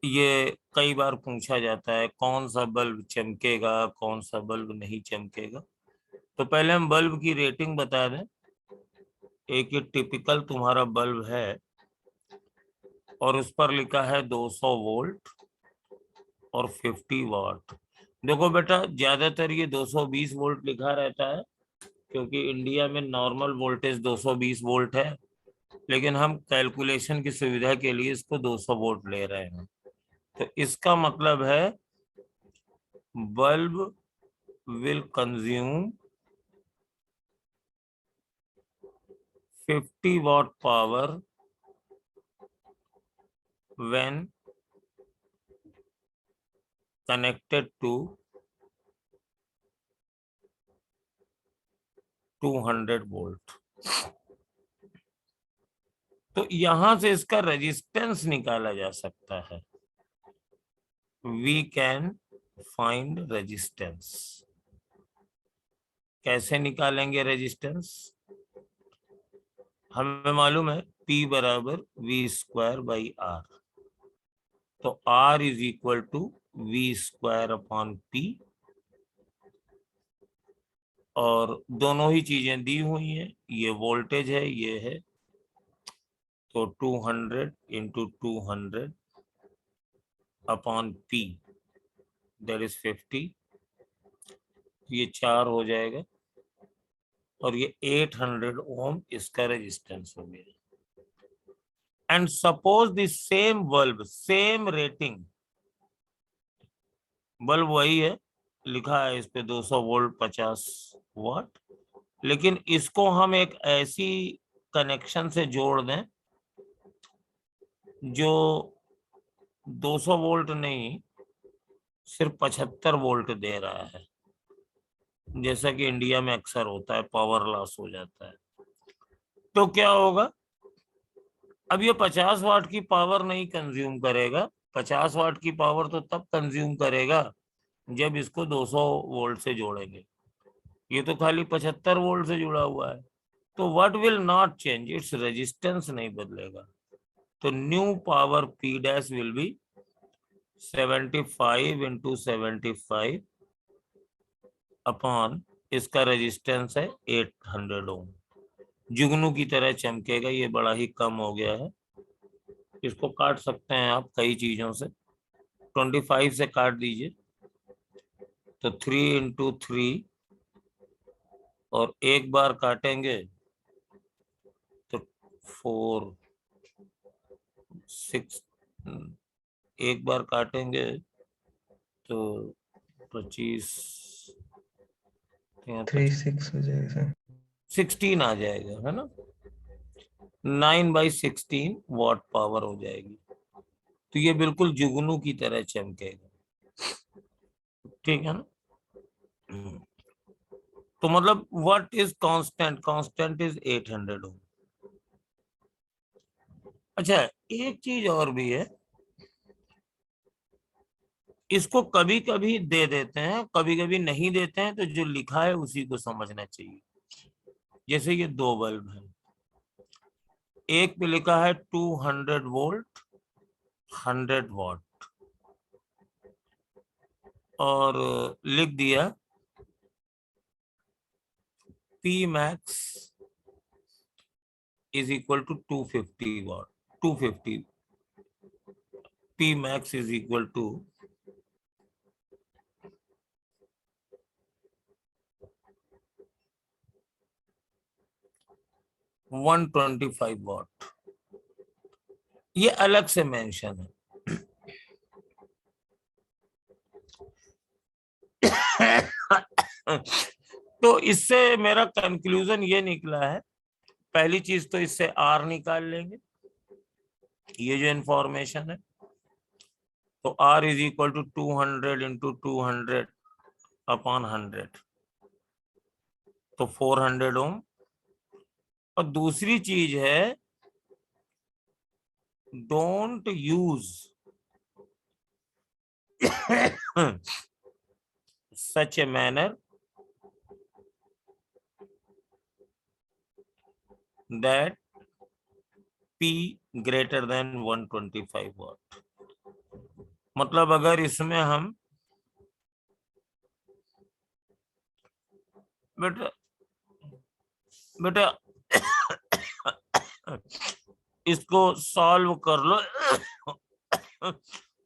ये कई बार पूछा जाता है कौन सा बल्ब चमकेगा, कौन सा बल्ब नहीं चमकेगा। तो पहले हम बल्ब की रेटिंग बता दें। एक ये टिपिकल तुम्हारा बल्ब है और उस पर लिखा है 200 वोल्ट और 50 वाट। देखो बेटा, ज्यादातर ये 220 वोल्ट लिखा रहता है क्योंकि इंडिया में नॉर्मल वोल्टेज 220 वोल्ट है, लेकिन हम कैलकुलेशन की सुविधा के लिए इसको 200 वोल्ट ले रहे हैं। तो इसका मतलब है bulb will consume 50 watt power when connected to 200 volt. तो यहां से इसका रेजिस्टेंस निकाला जा सकता है। We can find resistance। कैसे निकालेंगे रेजिस्टेंस? हमें मालूम है P बराबर V स्क्वायर बाई R। तो R is equal to V square upon P और दोनों ही चीजें दी हुई हैं, ये वोल्टेज है, ये है, तो 200 into 200 upon P, that is 50, ये 4 हो जाएगा, और ये 800 ओम इसका रेजिस्टेंस हो गया। And suppose the same bulb, same rating, bulb वही है, लिखा है इस पे 200 वोल्ट 50 वाट, लेकिन इसको हम एक ऐसी कनेक्शन से जोड़ दें जो 200 वोल्ट नहीं, सिर्फ 75 वोल्ट दे रहा है, जैसा कि इंडिया में अक्सर होता है, पावर लॉस हो जाता है। तो क्या होगा, अब ये 50 वाट की पावर नहीं कंज्यूम करेगा। 50 वाट की पावर तो तब कंज्यूम करेगा जब इसको 200 वोल्ट से जोड़ेंगे, ये तो खाली 75 वोल्ट से जुड़ा हुआ है। तो what will not change, its resistance नहीं बदलेगा। तो new power P dash will be 75 into 75 upon, इसका रेजिस्टेंस है 800 ओम। जुगनू की तरह चमकेगा, ये बड़ा ही कम हो गया है। इसको काट सकते हैं आप कई चीजों से, 25 से काट दीजिए तो 3 इंटू 3, और एक बार काटेंगे तो 4 6, एक बार काटेंगे तो 25, 36 हो जाएगा सर। 16 आ जाएगा, है ना, 9/16 वाट पावर हो जाएगी। तो ये बिल्कुल जुगनू की तरह चमकेगा, ठीक है ना। तो मतलब what is constant, constant is 800 ओम। अच्छा, एक चीज और भी है, इसको कभी कभी दे देते हैं, कभी कभी नहीं देते हैं, तो जो लिखा है उसी को समझना चाहिए। जैसे ये 2 बल्ब है, एक पे लिखा है 200 वोल्ट 100 वाट, और लिख दिया P max is equal to 250 watt, 250, P max is equal to 125 वाट, ये अलग से मेंशन है। तो इससे मेरा कंक्लूजन ये निकला है, पहली चीज तो इससे R निकाल लेंगे, ये जो इंफॉर्मेशन है, तो R is equal to 200 into 200 upon 100, तो 400 ओम। और दूसरी चीज है, don't use such a manner that P greater than 125 watt। मतलब अगर इसमें हम, बेटा बेटा इसको सॉल्व कर लो।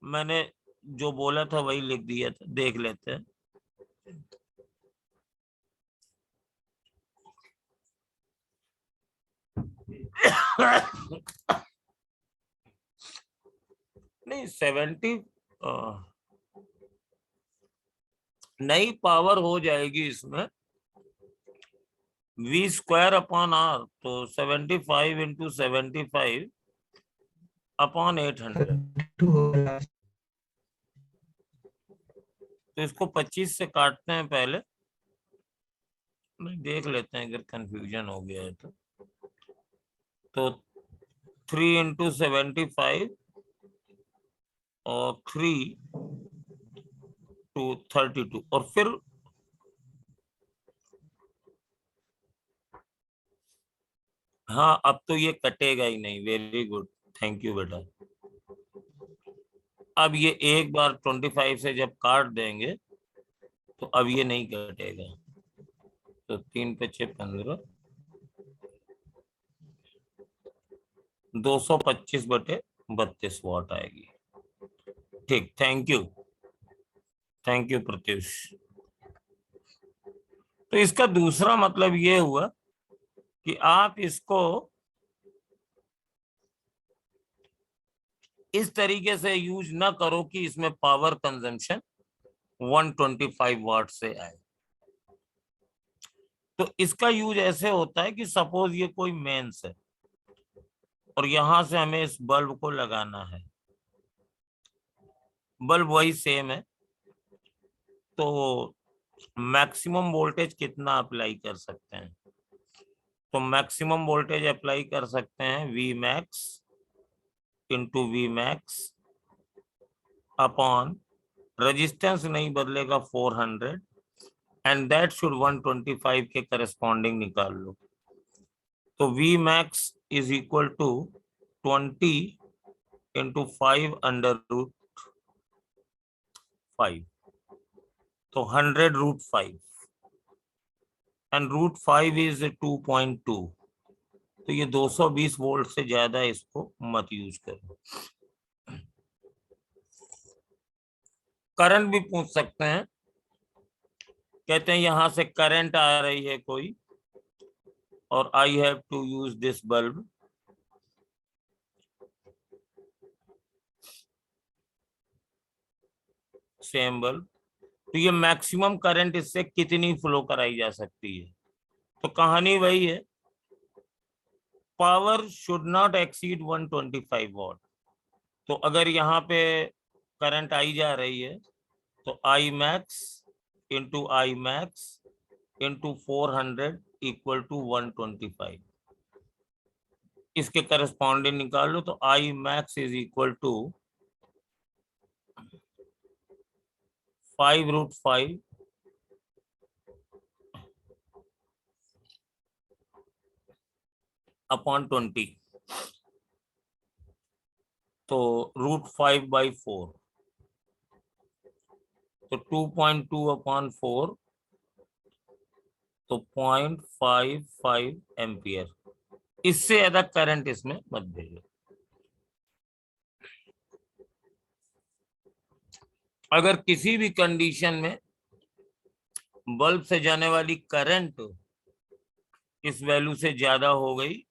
मैंने जो बोला था वही लिख दिया था, देख लेते हैं। नहीं, 70 नई पावर हो जाएगी इसमें V स्क्वायर अपॉन R, तो 75 इंटू 75 अपॉन 800, 2 होगा। तो इसको 25 से काटते हैं पहले, नहीं देख लेते हैं अगर कंफ्यूजन हो गया है तो 3 इंटू 75 और 3 टू 32, और फिर हाँ, अब तो ये कटेगा ही नहीं, वेरी गुड, थैंक यू बेटा। अब ये एक बार 25 से जब काट देंगे तो अब ये नहीं कटेगा, तो तो 3 पे 6 15, 225/32 वाट आएगी। ठीक, थैंक यू प्रत्युष। तो इसका दूसरा मतलब ये हुआ कि आप इसको इस तरीके से यूज ना करो कि इसमें पावर कंजम्पशन 125 वाट से आए। तो इसका यूज ऐसे होता है कि सपोज ये कोई मेंस है और यहां से हमें इस बल्ब को लगाना है, बल्ब वही सेम है, तो मैक्सिमम वोल्टेज कितना अप्लाई कर सकते हैं? तो मैक्सिमम वोल्टेज अप्लाई कर सकते हैं V max into V max upon resistance नहीं बदलेगा 400 एंड दैट शुड 125 के करस्पॉन्डिंग निकाल लो। तो V max is equal to 20 into 5 under root 5, तो 100√5 एंड √5 इज 2.2, तो ये 220 वोल्ट से ज्यादा इसको मत यूज करो। करंट भी पूछ सकते हैं, कहते हैं यहां से करंट आ रही है कोई और I have to use this bulb, same bulb, तो ये मैक्सिमम करंट इससे कितनी फ्लो कराई जा सकती है? तो कहानी वही है, power should not exceed 125 what. तो अगर यहाँ पे करंट आई जा रही है तो I max into I max into 400 equal to 125, इसके करस्पॉन्डिंग निकाल लो। तो I max is equal to 5√5 upon 20, तो √5/4, तो 2.2 अपॉन 4, तो 0.55 एम्पियर। इससे ज्यादा करंट इसमें मत भेजो। अगर किसी भी कंडीशन में बल्ब से जाने वाली करंट इस वैल्यू से ज्यादा हो गई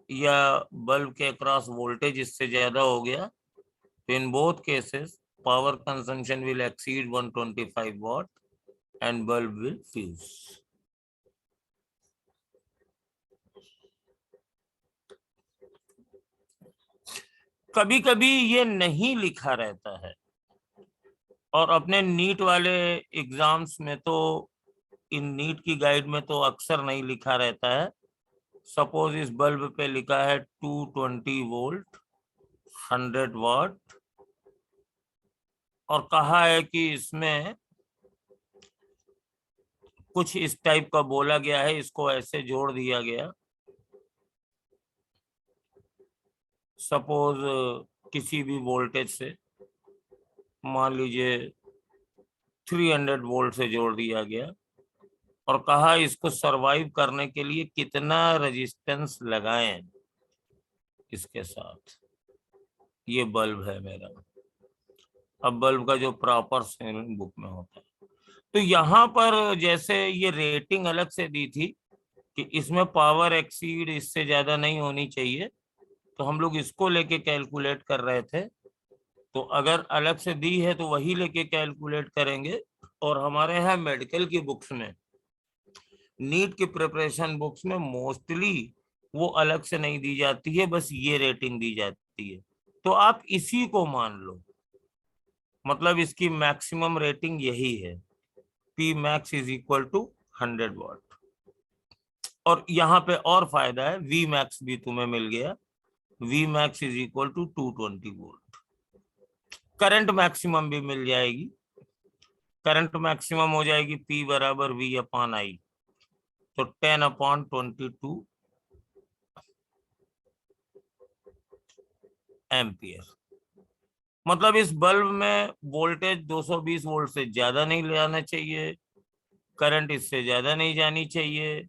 या बल्ब के अक्रॉस वोल्टेज इससे ज्यादा हो गया, तो in both cases power consumption will exceed 125 watt and bulb will fuse. कभी कभी ये नहीं लिखा रहता है और अपने नीट वाले एग्जाम्स में तो, इन नीट की गाइड में तो अक्सर नहीं लिखा रहता है। सपोज इस बल्ब पे लिखा है 220 वोल्ट 100 वाट और कहा है कि इसमें कुछ इस टाइप का बोला गया है, इसको ऐसे जोड़ दिया गया। सपोज किसी भी वोल्टेज से, मान लीजिए 300 वोल्ट से जोड़ दिया गया और कहा इसको सरवाइव करने के लिए कितना रेजिस्टेंस लगाएं इसके साथ। ये बल्ब है मेरा। अब बल्ब का जो प्रॉपर बुक में होता है, तो यहाँ पर जैसे ये रेटिंग अलग से दी थी कि इसमें पावर एक्सीड इससे ज्यादा नहीं होनी चाहिए, तो हम लोग इसको लेके कैलकुलेट कर रहे थे। तो अगर अलग से दी है तो वही लेके कैलकुलेट करेंगे। और हमारे यहाँ मेडिकल की बुक्स में, नीट की प्रिपरेशन बुक्स में मोस्टली वो अलग से नहीं दी जाती है, बस ये रेटिंग दी जाती है। तो आप इसी को मान लो, मतलब इसकी मैक्सिमम रेटिंग यही है, P max is equal to 100 watt. और यहाँ पे और फायदा है, V max भी तुम्हें मिल गया, V max is equal to 220 volt. Current maximum भी मिल जाएगी, करंट मैक्सिमम हो जाएगी P बराबर V/I, तो 10/22 एम्पियर। मतलब इस बल्ब में वोल्टेज 220 वोल्ट से ज्यादा नहीं ले आना चाहिए करंट इससे ज्यादा नहीं जानी चाहिए,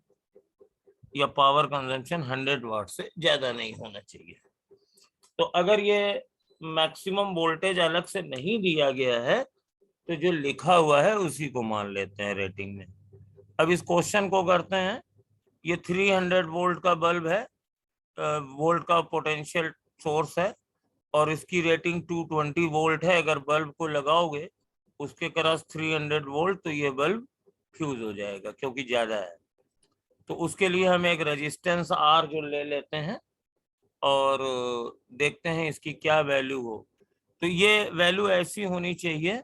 या पावर कंजम्पशन 100 वाट से ज्यादा नहीं होना चाहिए। तो अगर ये मैक्सिमम वोल्टेज अलग से नहीं दिया गया है तो जो लिखा हुआ है उसी को मान लेते हैं रेटिंग में। अब इस क्वेश्चन को करते हैं। ये 300 वोल्ट का बल्ब है, वोल्ट का पोटेंशियल सोर्स है, और इसकी रेटिंग 220 वोल्ट है। अगर बल्ब को लगाओगे उसके क्रॉस 300 वोल्ट तो ये बल्ब फ्यूज हो जाएगा क्योंकि ज्यादा है। तो उसके लिए हम एक रेजिस्टेंस आर जो ले लेते हैं और देखते हैं इसकी क्या वैल्यू हो। तो ये वैल्यू ऐसी होनी चाहिए,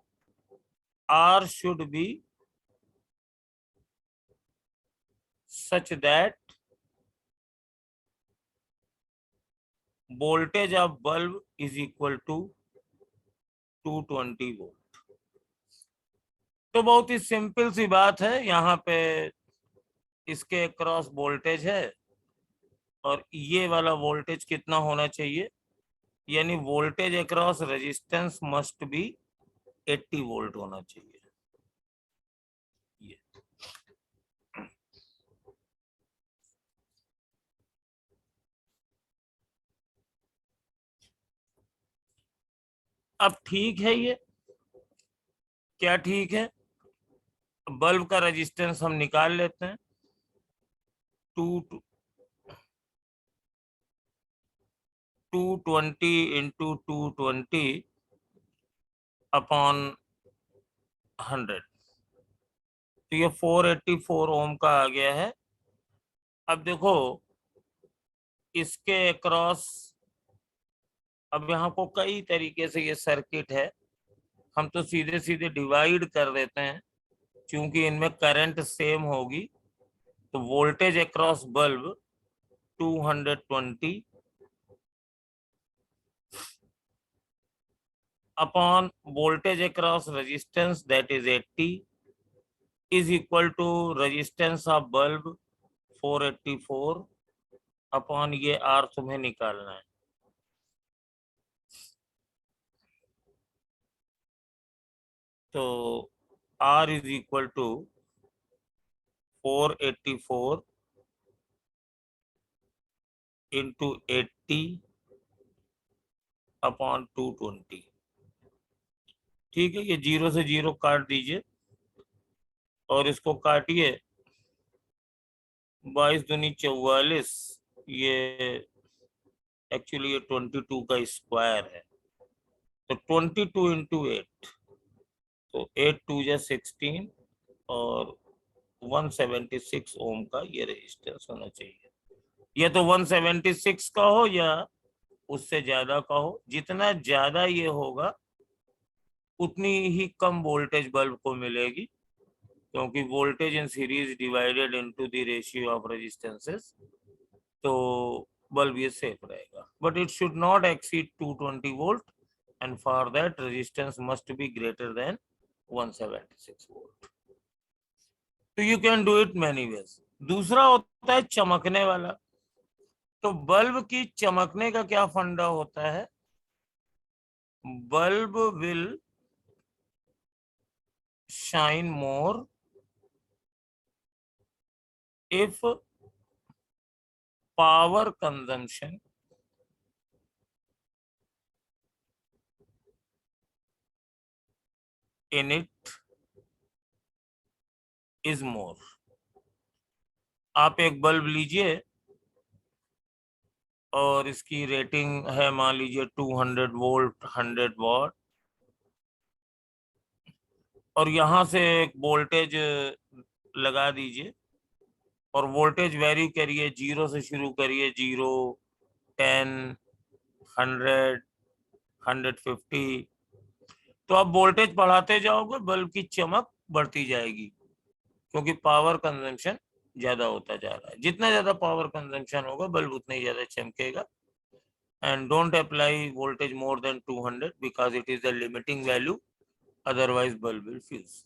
R should be such that voltage of bulb is equal to 220 volt. तो बहुत ही सिंपल सी बात है, यहाँ पे इसके क्रॉस वोल्टेज है और ये वाला वोल्टेज कितना होना चाहिए, यानी voltage across resistance must B 80 volt होना चाहिए। ये अब ठीक है, ये क्या ठीक है, बल्ब का रेजिस्टेंस हम निकाल लेते हैं। 220 इंटू 220 अपॉन 100, तो ये 484 ओम का आ गया है। अब देखो इसके अक्रॉस, अब यहाँ को कई तरीके से ये सर्किट है, हम तो सीधे सीधे डिवाइड कर देते हैं क्योंकि इनमें करंट सेम होगी। तो voltage across bulb 220 upon voltage across resistance that is 80 is equal to resistance of bulb 484 upon ये आर तुम्हें निकालना है। तो R is equal to 484 into 80 upon 220। ठीक है, ये 0 से 0 काट दीजिए और इसको काटिए, 22 दूनी 44, ये एक्चुअली ये 22 का स्क्वायर है। तो 22 इंटू 8, तो 8 2 जा 16 और 176 ओम का ये रेजिस्टेंस होना चाहिए। ये तो 176 का हो या उससे ज्यादा का हो, जितना ज्यादा ये होगा उतनी ही कम वोल्टेज बल्ब को मिलेगी क्योंकि voltage in series divided into the ratio of resistances, तो बल्ब ये सेफ रहेगा। But it should not exceed 220 volt and for that resistance must be greater than 176 volt. तो you can do it many ways. दूसरा होता है चमकने वाला। तो बल्ब की चमकने का क्या फंडा होता है, bulb will shine more if power consumption in it is more। आप एक बल्ब लीजिए और इसकी रेटिंग है मान लीजिए 200 वोल्ट 100 वॉट, और यहां से एक वोल्टेज लगा दीजिए और वोल्टेज वेरी करिए, 0 से शुरू करिए, 0 10 100 150। तो आप वोल्टेज बढ़ाते जाओगे बल्ब की चमक बढ़ती जाएगी क्योंकि पावर कंजम्पशन ज्यादा होता जा रहा है। जितना ज्यादा पावर कंजम्पशन होगा बल्ब उतना ही ज्यादा चमकेगा। And don't apply voltage more than 200 because it is the limiting value, otherwise bulb will fuse.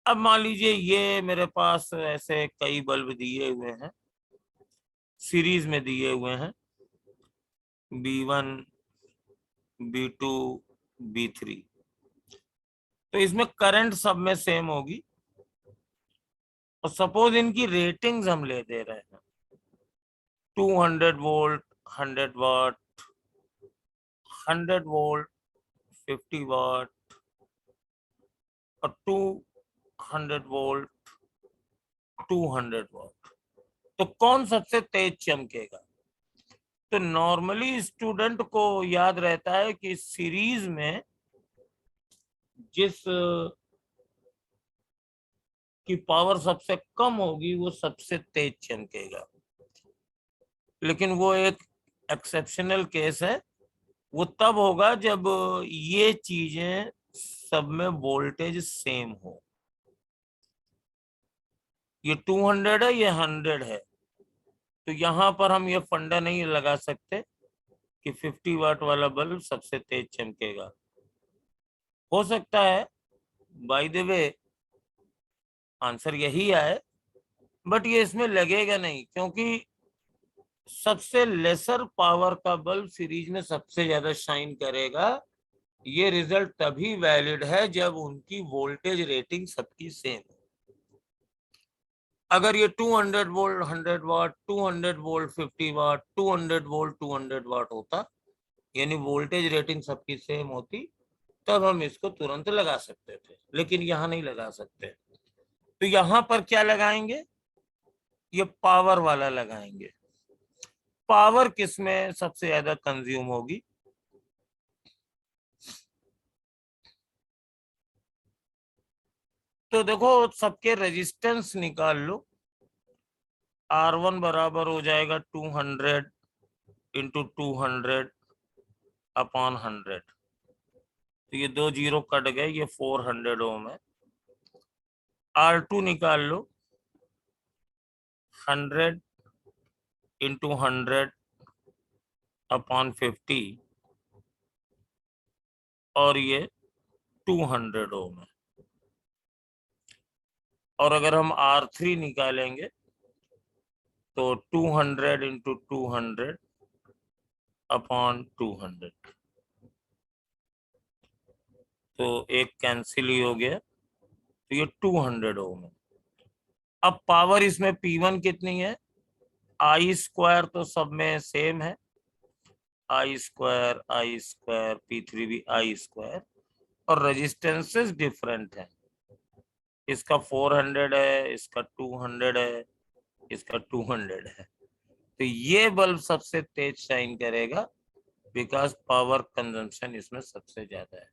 अब मान लीजिए ये मेरे पास ऐसे कई बल्ब दिए हुए हैं, सीरीज में दिए हुए हैं, B1 B2 B3। तो इसमें करंट सब में सेम होगी, और सपोज इनकी रेटिंग्स हम ले दे रहे हैं 200 वोल्ट 100 वाट, 100 वोल्ट 50 वाट और 200 वोल्ट 200 वाट। तो कौन सबसे तेज चमकेगा? तो नॉर्मली स्टूडेंट को याद रहता है कि सीरीज में जिस की पावर सबसे कम होगी वो सबसे तेज चमकेगा, लेकिन वो एक एक्सेप्शनल केस है। वो तब होगा जब ये चीजें सब में वोल्टेज सेम हो। ये 200 है, ये 100 है, तो यहां पर हम ये फंडा नहीं लगा सकते कि 50 वाट वाला बल्ब सबसे तेज चमकेगा। हो सकता है बाय द वे आंसर यही आए, बट ये इसमें लगेगा नहीं, क्योंकि सबसे लेसर पावर का बल्ब सीरीज में सबसे ज्यादा शाइन करेगा। ये रिजल्ट तभी वैलिड है जब उनकी वोल्टेज रेटिंग सबकी सेम हो। अगर ये 200 वोल्ट 100 वाट, 200 वोल्ट 50 वाट, 200 वोल्ट 200 वाट होता, यानी वोल्टेज रेटिंग सबकी सेम होती, तब हम इसको तुरंत लगा सकते थे, लेकिन यहाँ नहीं लगा सकते। तो यहाँ पर क्या लगाएंगे? ये पावर वाला लगाएंगे। पावर किसमें सबसे ज्यादा कंज्यूम होगी? तो देखो सबके रेजिस्टेंस निकाल लो। R1 बराबर हो जाएगा 200 इंटू 200 अपॉन 100। तो ये 2 जीरो कट गए, ये 400 ओम है। R2 निकाल लो 100 इंटू 100 अपॉन 50 और ये 200 ओम है। और अगर हम R3 निकालेंगे तो 200 इंटू 200 अपॉन 200, तो एक कैंसिल ही हो गया, तो ये 200 ओम है। अब पावर इसमें P1 कितनी है? आई स्क्वायर तो सब में सेम है, आई स्क्वायर P3 भी आई स्क्वायर, और रेजिस्टेंसेस डिफरेंट है। इसका 400 है, इसका 200 है, इसका 200 है। तो ये बल्ब सबसे तेज शाइन करेगा बिकॉज पावर कंजम्पशन इसमें सबसे ज्यादा है,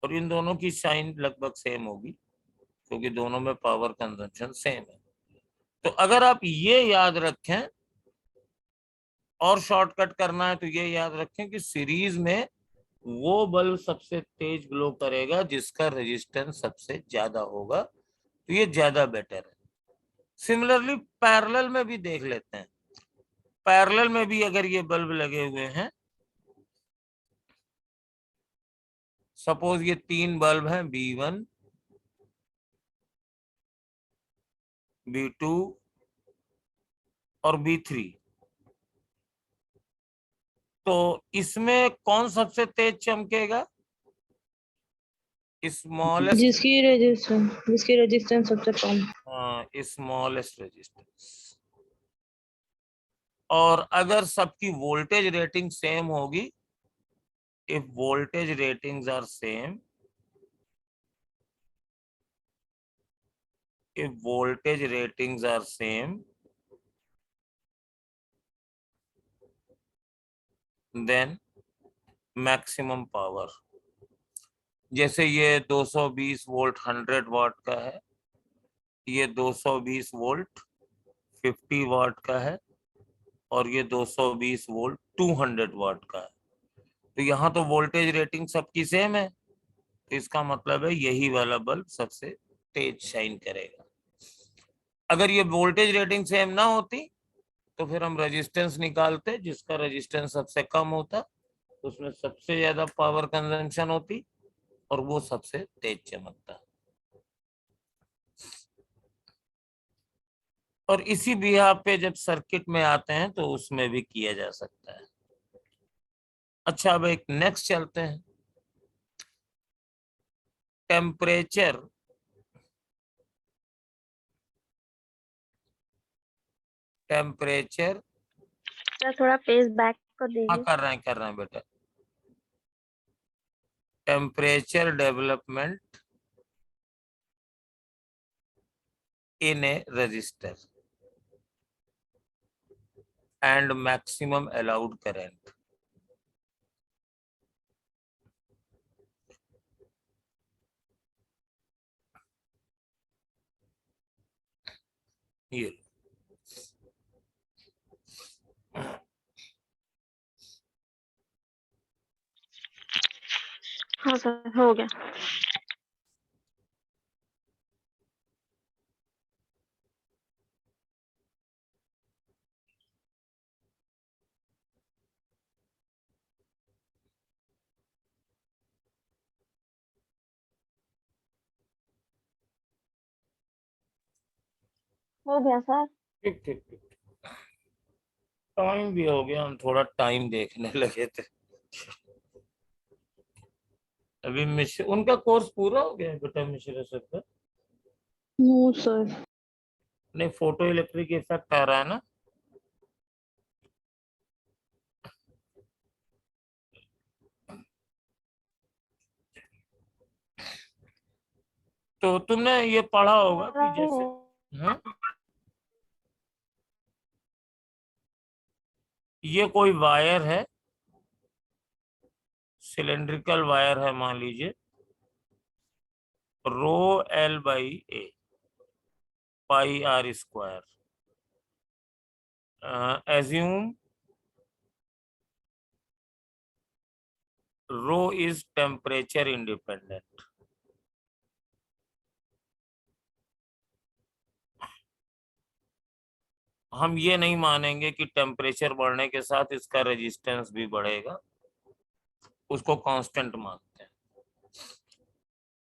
और इन दोनों की शाइन लगभग सेम होगी क्योंकि दोनों में पावर कंजम्पशन सेम है। तो अगर आप ये याद रखें और शॉर्टकट करना है तो ये याद रखें कि सीरीज में वो बल्ब सबसे तेज ग्लो करेगा जिसका रेजिस्टेंस सबसे ज्यादा होगा, तो ये ज्यादा बेटर है। सिमिलरली पैरेलल में भी देख लेते हैं। पैरेलल में भी अगर ये बल्ब लगे हुए हैं, सपोज ये 3 बल्ब हैं, B1 B2 और B3, तो इसमें कौन सबसे तेज चमकेगा? स्मॉलेस्ट, जिसकी रेजिस्टेंस सबसे कम। Smallest resistance. और अगर सबकी वोल्टेज रेटिंग सेम होगी, if voltage ratings are same, if voltage ratings are same, then maximum power। जैसे ये 220 वोल्ट 100 वाट का है, ये 220 वोल्ट 50 वाट का है, और ये 220 वोल्ट 200 वाट का है। तो यहाँ तो वोल्टेज रेटिंग सबकी सेम है, तो इसका मतलब है यही वाला बल्ब सबसे तेज शाइन करेगा। अगर ये वोल्टेज रेटिंग सेम ना होती तो फिर हम रेजिस्टेंस निकालते, जिसका रेजिस्टेंस सबसे कम होता उसमें सबसे ज्यादा पावर कंजम्पशन होती और वो सबसे तेज चमकता। और इसी बिहार पे जब सर्किट में आते हैं तो उसमें भी किया जा सकता है। अच्छा, अब एक नेक्स्ट चलते हैं। टेम्परेचर टेम्परेचर, सर थोड़ा पेज बैक कर हाँ दीजिए। कर रहे हैं बेटा। Temperature development in A register and maximum allowed current. ये हाँ सर हो गया। हो गया सर। ठीक ठीक ठीक। टाइम भी हो गया, हम थोड़ा टाइम देखने लगे थे। अभी मिश्र उनका कोर्स पूरा हो गया है बेटा, मिश्रा सर का। No sir. नहीं, फोटो इलेक्ट्रिक इफेक्ट आ रहा है ना। तो तुमने ये पढ़ा होगा कि जैसे, हाँ, ये कोई वायर है, सिलेंड्रिकल वायर है मान लीजिए, rho L by A, pi R square. Assume rho is temperature independent. हम ये नहीं मानेंगे कि टेम्परेचर बढ़ने के साथ इसका रेजिस्टेंस भी बढ़ेगा, उसको कांस्टेंट मानते हैं।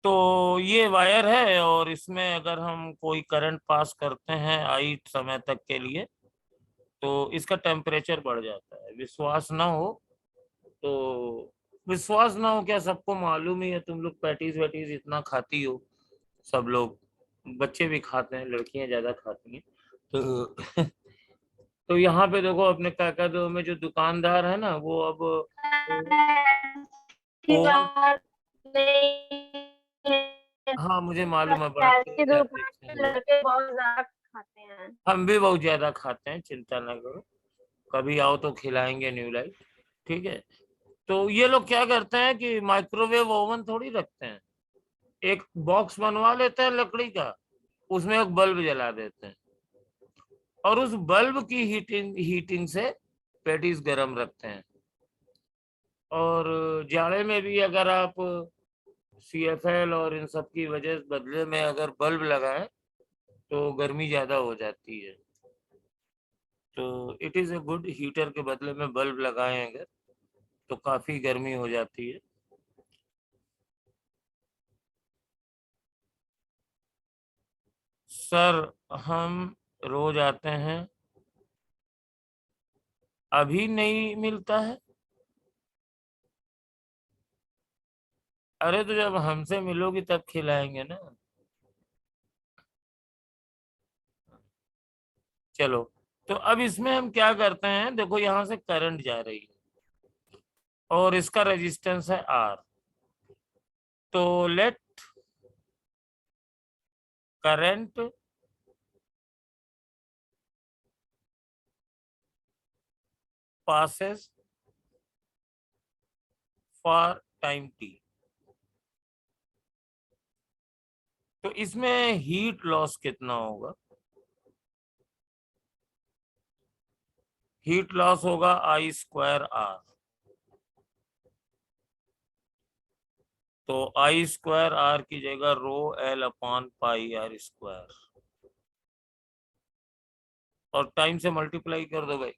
तो ये वायर है और इसमें अगर हम कोई करंट पास करते हैं आई समय तक के लिए, तो इसका टेम्परेचर बढ़ जाता है। विश्वास ना हो तो, विश्वास ना हो क्या, सबको मालूम ही है, तुम लोग पैटीज वैटीज इतना खाती हो, सब लोग, बच्चे भी खाते हैं, लड़कियां ज्यादा खाती हैं। तो तो यहाँ पे देखो अपने काकादो में जो दुकानदार है ना, वो अब की ओवन, बात नहीं है। हाँ मुझे मालूम है, बड़ा प्याज की तेज दुकान है के वो। लड़के बहुत ज्यादा खाते हैं। हम भी बहुत ज्यादा खाते हैं, चिंता ना करो, कभी आओ तो खिलाएंगे न्यू लाइट। ठीक है। तो ये लोग क्या करते हैं कि माइक्रोवेव ओवन थोड़ी रखते हैं, एक बॉक्स बनवा लेते हैं लकड़ी का, उसमें एक बल्ब जला देते हैं और उस बल्ब की हीटिंग हीटिंग से पेटीज गर्म रखते हैं। और जाड़े में भी अगर आप CFL और इन सब की वजह बदले में अगर बल्ब लगाएं तो गर्मी ज्यादा हो जाती है। तो it is a good, heater के बदले में बल्ब लगाएं अगर, तो काफी गर्मी हो जाती है। सर हम रोज आते हैं, अभी नहीं मिलता है। अरे तो जब हमसे मिलोगी तब खिलाएंगे ना। चलो, तो अब इसमें हम क्या करते हैं, देखो यहाँ से करंट जा रही है और इसका रेजिस्टेंस है R। तो let current passes for time t। तो इसमें हीट लॉस कितना होगा? हीट लॉस होगा I²R। तो I²R की जगह rho L upon pi R square, और टाइम से मल्टीप्लाई कर दो भाई।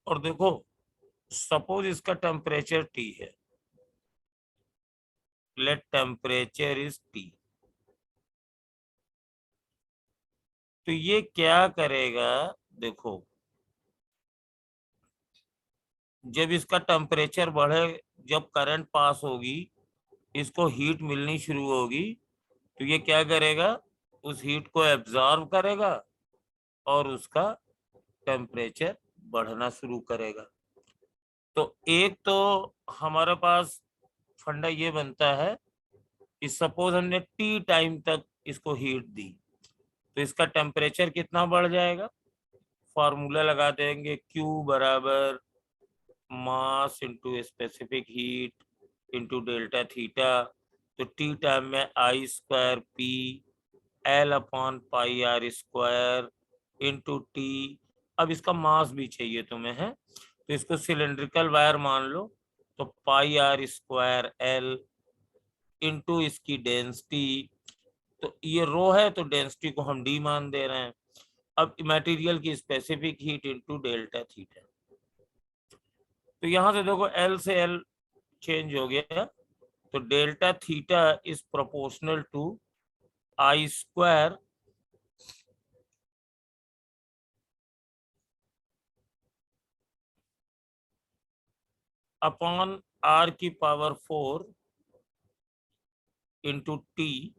और देखो, सपोज इसका टेम्परेचर T है, लेट टेम्परेचर इज T। तो ये क्या करेगा, देखो जब इसका टेम्परेचर बढ़े, जब करंट पास होगी, इसको हीट मिलनी शुरू होगी, तो ये क्या करेगा, उस हीट को एब्जॉर्ब करेगा और उसका टेम्परेचर बढ़ना शुरू करेगा। तो एक तो हमारे पास फंडा ये बनता है कि सपोज हमने टी टाइम तक इसको हीट दी, तो इसका टेम्परेचर कितना बढ़ जाएगा, फॉर्मूला लगा देंगे, Q बराबर mass into specific heat into delta theta. तो टी टाइम में I square P L upon pi R square into T. अब इसका मास भी चाहिए तुम्हें, है, तो इसको सिलेंड्रिकल वायर मान लो, तो पाई आर स्क्वायर एल इंटू इसकी डेंसिटी, तो ये रो है तो डेंसिटी को हम डी मान दे रहे हैं। अब मटेरियल की specific heat into delta theta. तो यहां से देखो एल से एल चेंज हो गया, तो delta theta is proportional to I square upon R की पावर 4 इंटू टी।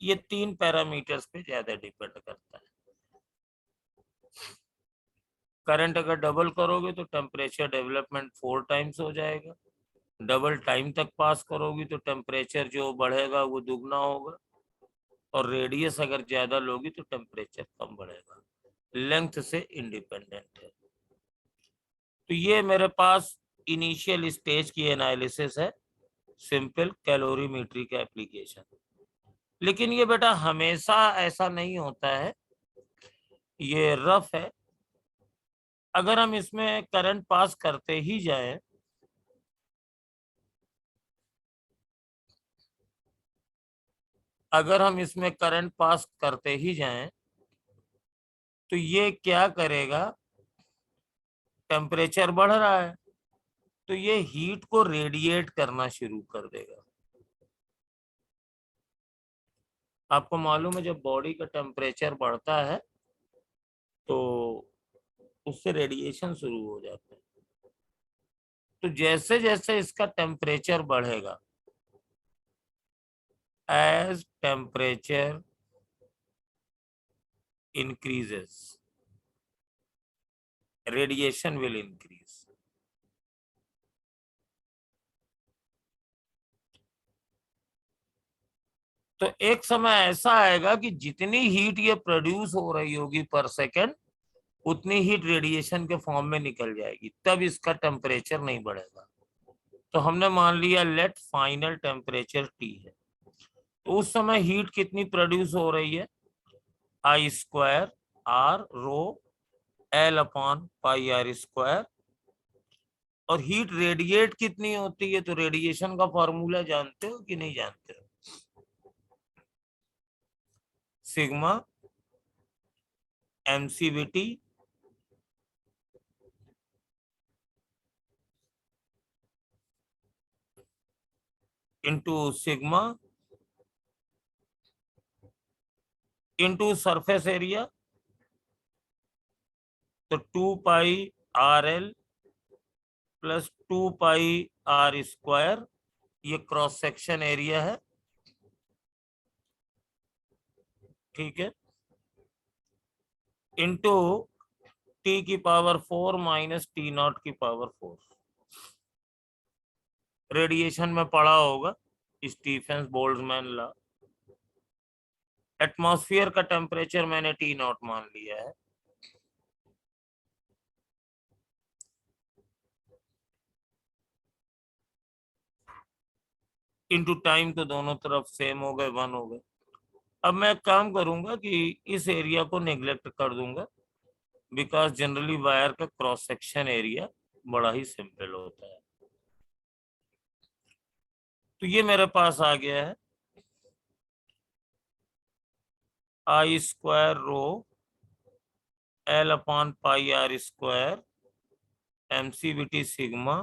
ये 3 पैरामीटर्स पे ज्यादा डिपेंड करता है। करंट अगर डबल करोगे तो टेम्परेचर डेवलपमेंट 4 टाइम्स हो जाएगा, डबल टाइम तक पास करोगी तो टेम्परेचर जो बढ़ेगा वो दुगना होगा, और रेडियस अगर ज्यादा लोगी तो टेम्परेचर कम बढ़ेगा, लेंथ से इंडिपेंडेंट है। तो ये मेरे पास इनिशियल स्टेज की एनालिसिस है, सिंपल कैलोरीमेट्री का एप्लीकेशन। लेकिन ये बेटा हमेशा ऐसा नहीं होता है, ये रफ है। अगर हम इसमें करंट पास करते ही जाएं, अगर हम इसमें करंट पास करते ही जाएं तो ये क्या करेगा, टेम्परेचर बढ़ रहा है तो ये हीट को रेडिएट करना शुरू कर देगा। आपको मालूम है जब बॉडी का टेम्परेचर बढ़ता है तो उससे रेडिएशन शुरू हो जाता है। तो जैसे जैसे इसका टेम्परेचर बढ़ेगा, as temperature increases, radiation will increase. तो एक समय ऐसा आएगा कि जितनी हीट ये प्रोड्यूस हो रही होगी पर सेकेंड, उतनी हीट रेडिएशन के फॉर्म में निकल जाएगी, तब इसका टेम्परेचर नहीं बढ़ेगा। तो हमने मान लिया लेट फाइनल टेम्परेचर T है, तो उस समय हीट कितनी प्रोड्यूस हो रही है, I square R rho L upon pi R square, और हीट रेडिएट कितनी होती है, तो रेडिएशन का फॉर्मूला जानते हो कि नहीं जानते हो, sigma emissivity into sigma into surface area, तो 2 pi R L plus 2 pi R square, ये क्रॉस सेक्शन एरिया है, ठीक है, इंटू टी की पावर 4 माइनस टी नॉट की पावर 4। रेडिएशन में पढ़ा होगा स्टीफेंस बोल्ट्जमैन लॉ। एटमॉस्फेयर का टेम्परेचर मैंने टी नॉट मान लिया है, इंटू टाइम, तो दोनों तरफ सेम हो गए, 1 हो गए। अब मैं काम करूंगा कि इस एरिया को नेग्लेक्ट कर दूंगा, बिकॉज जनरली वायर का क्रॉस सेक्शन एरिया बड़ा ही सिंपल होता है। तो ये मेरे पास आ गया है I square rho L upon pi R square emissivity sigma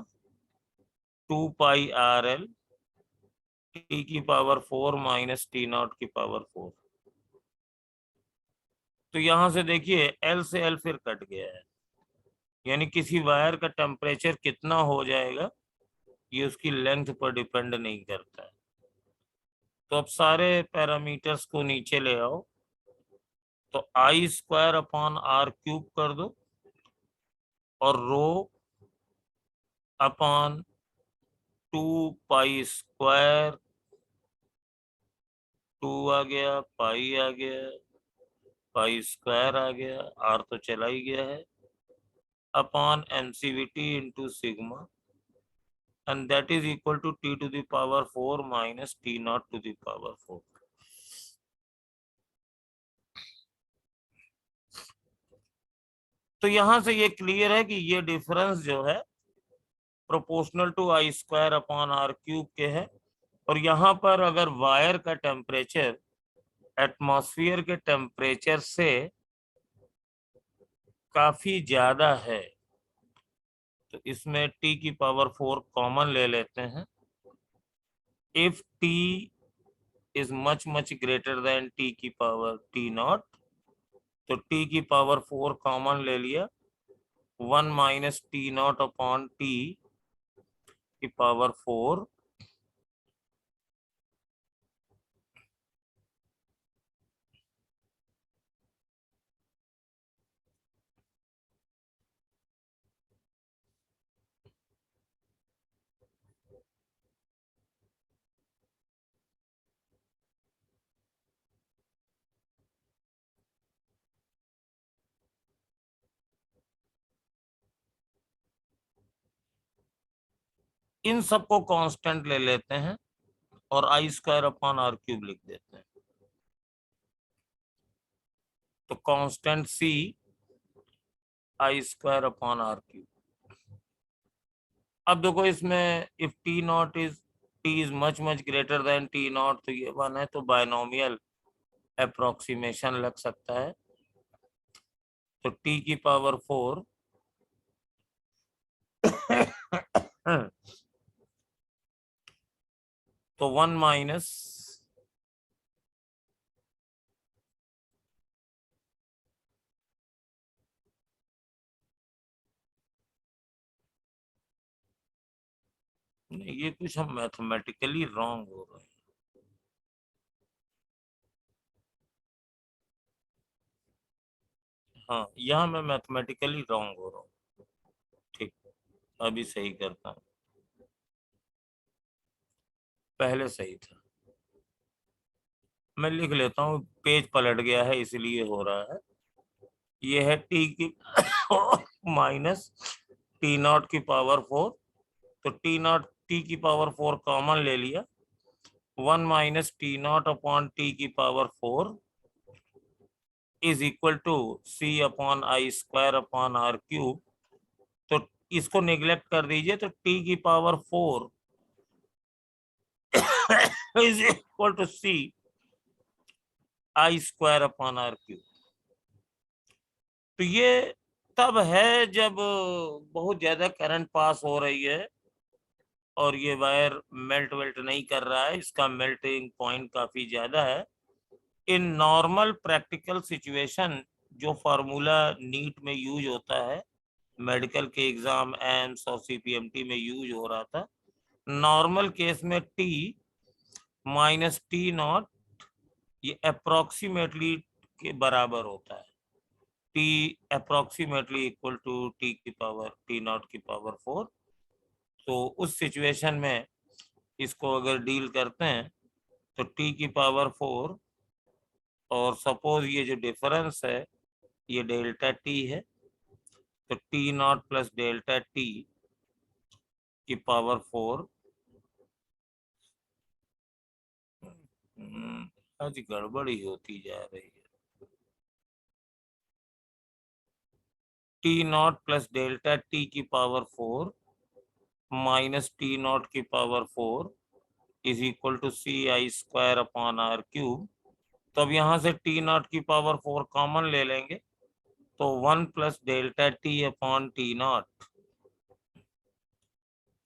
2 pi R L T की पावर 4 माइनस टी नॉट की पावर 4। तो यहां से देखिए एल से एल फिर कट गया है, यानी किसी वायर का टेम्परेचर कितना हो जाएगा ये उसकी लेंथ पर डिपेंड नहीं करता है। तो अब सारे पैरामीटर्स को नीचे ले आओ, तो आई स्क्वायर अपॉन आर क्यूब कर दो और रो अपॉन 2 पाई स्क्वायर, 2 आ गया, पाई आ गया, पाई स्क्वायर आ गया, आर तो चला ही गया है, upon emissivity into sigma, and that is equal to t to the power 4 minus t naught to the power 4. तो यहां से ये क्लियर है कि ये डिफरेंस जो है proportional to I square upon R cube के है। और यहाँ पर अगर वायर का टेम्परेचर एटमॉस्फेयर के टेम्परेचर से काफी ज्यादा है तो इसमें t की पावर 4 कॉमन ले लेते हैं। इफ t is much greater than t की पावर t naught, तो t की पावर 4 कॉमन ले लिया, 1 minus T naught upon T की पावर 4 इन सबको कांस्टेंट ले लेते हैं और I square upon R cube लिख देते हैं। तो constant C I square upon R cube. अब देखो इसमें if T naught is T is much greater than T naught, तो ये 1 है, तो बायनोमियल अप्रोक्सीमेशन लग सकता है। तो टी की पावर 4 तो 1 माइनस ये कुछ हम मैथमेटिकली रॉन्ग हो रहे हैं। हाँ, यहाँ मैं मैथमेटिकली रॉन्ग हो रहा हूँ। ठीक, अभी सही करता हूँ, पहले सही था। मैं लिख लेता हूँ, पेज पलट गया है इसलिए हो रहा है। ये है टी की माइनस टी नॉट की पावर 4, तो टी नॉट टी की पावर 4 कॉमन ले लिया, 1 minus T naught upon T की power 4 is equal to C upon I square upon R cube. तो इसको नेग्लेक्ट कर दीजिए, तो टी की power 4 is equal to C I square upon R cube. तो ये तब है जब बहुत ज्यादा करंट पास हो रही है और ये वायर मेल्ट वेल्ट नहीं कर रहा है, इसका मेल्टिंग पॉइंट काफी ज्यादा है। इन नॉर्मल प्रैक्टिकल सिचुएशन जो फार्मूला नीट में यूज होता है, मेडिकल के एग्जाम एम्स और सीपीएमटी में यूज हो रहा था, नॉर्मल केस में टी माइनस टी नॉट ये अप्रोक्सीमेटली के बराबर होता है, T approximately equal to T की पावर टी नॉट की पावर 4। तो उस सिचुएशन में इसको अगर डील करते हैं तो टी की पावर 4 और सपोज ये जो डिफरेंस है ये डेल्टा टी है, तो T naught plus delta T की पावर 4। आज गड़बड़ी होती जा रही है। T naught plus delta T की पावर 4 माइनस टी नॉट की power 4 is equal to C I square upon R cube. तो अब यहाँ से टी नॉट की पावर 4 कॉमन ले लेंगे, तो 1 plus delta T upon T naught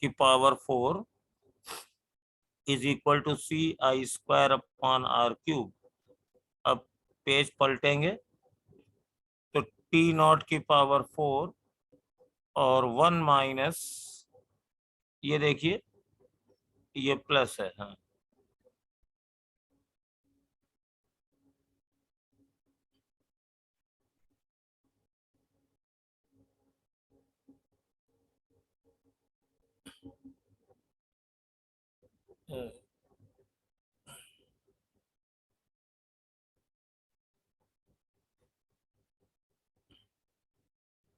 की power 4 is equal to C I square upon R cube. अब पेज पलटेंगे तो टी नॉट की पावर 4 और 1 माइनस, ये देखिए ये प्लस है, हाँ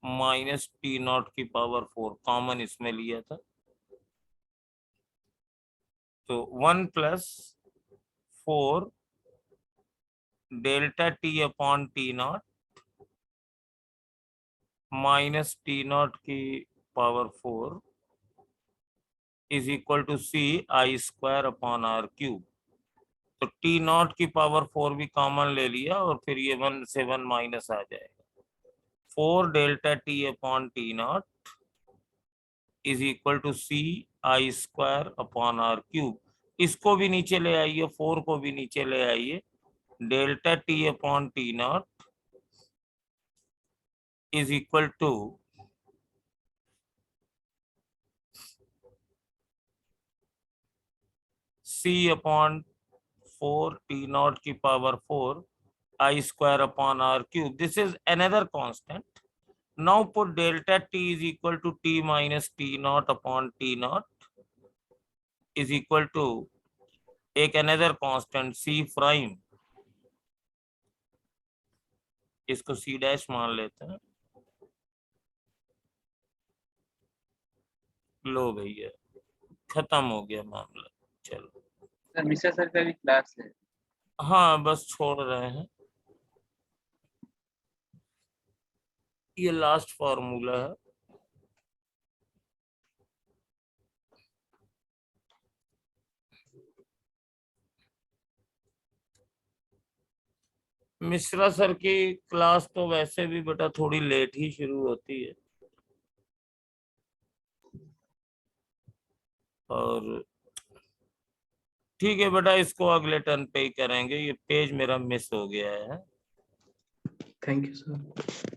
माइनस टी नॉट की पावर 4 कॉमन इसमें लिया था, तो 1 plus 4 delta T upon T naught minus T naught की power 4 is equal to C I square upon R cube. तो टी नॉट की पावर 4 भी कॉमन ले लिया और फिर ये 1 से 1 माइनस आ जाएगा। 4 delta T upon T naught is equal to C I square upon R cube. इसको भी नीचे ले आइए, 4 को भी नीचे ले आइए। Delta T upon T naught is equal to C upon 4 T naught की power 4 I square upon R cube. This is another constant. Now put delta t is equal to t minus t naught upon t naught is equal to एक another constant c prime, इसको c dash मान लेते हैं। लो भैया खत्म हो गया मामला। चलो सर मिश्रा सर का भी क्लास है। हाँ बस छोड़ रहे हैं, ये लास्ट फॉर्मूला है। मिश्रा सर की क्लास तो वैसे भी बेटा थोड़ी लेट ही शुरू होती है, और ठीक है बेटा इसको अगले टर्न पे ही करेंगे, ये पेज मेरा मिस हो गया है। Thank you sir.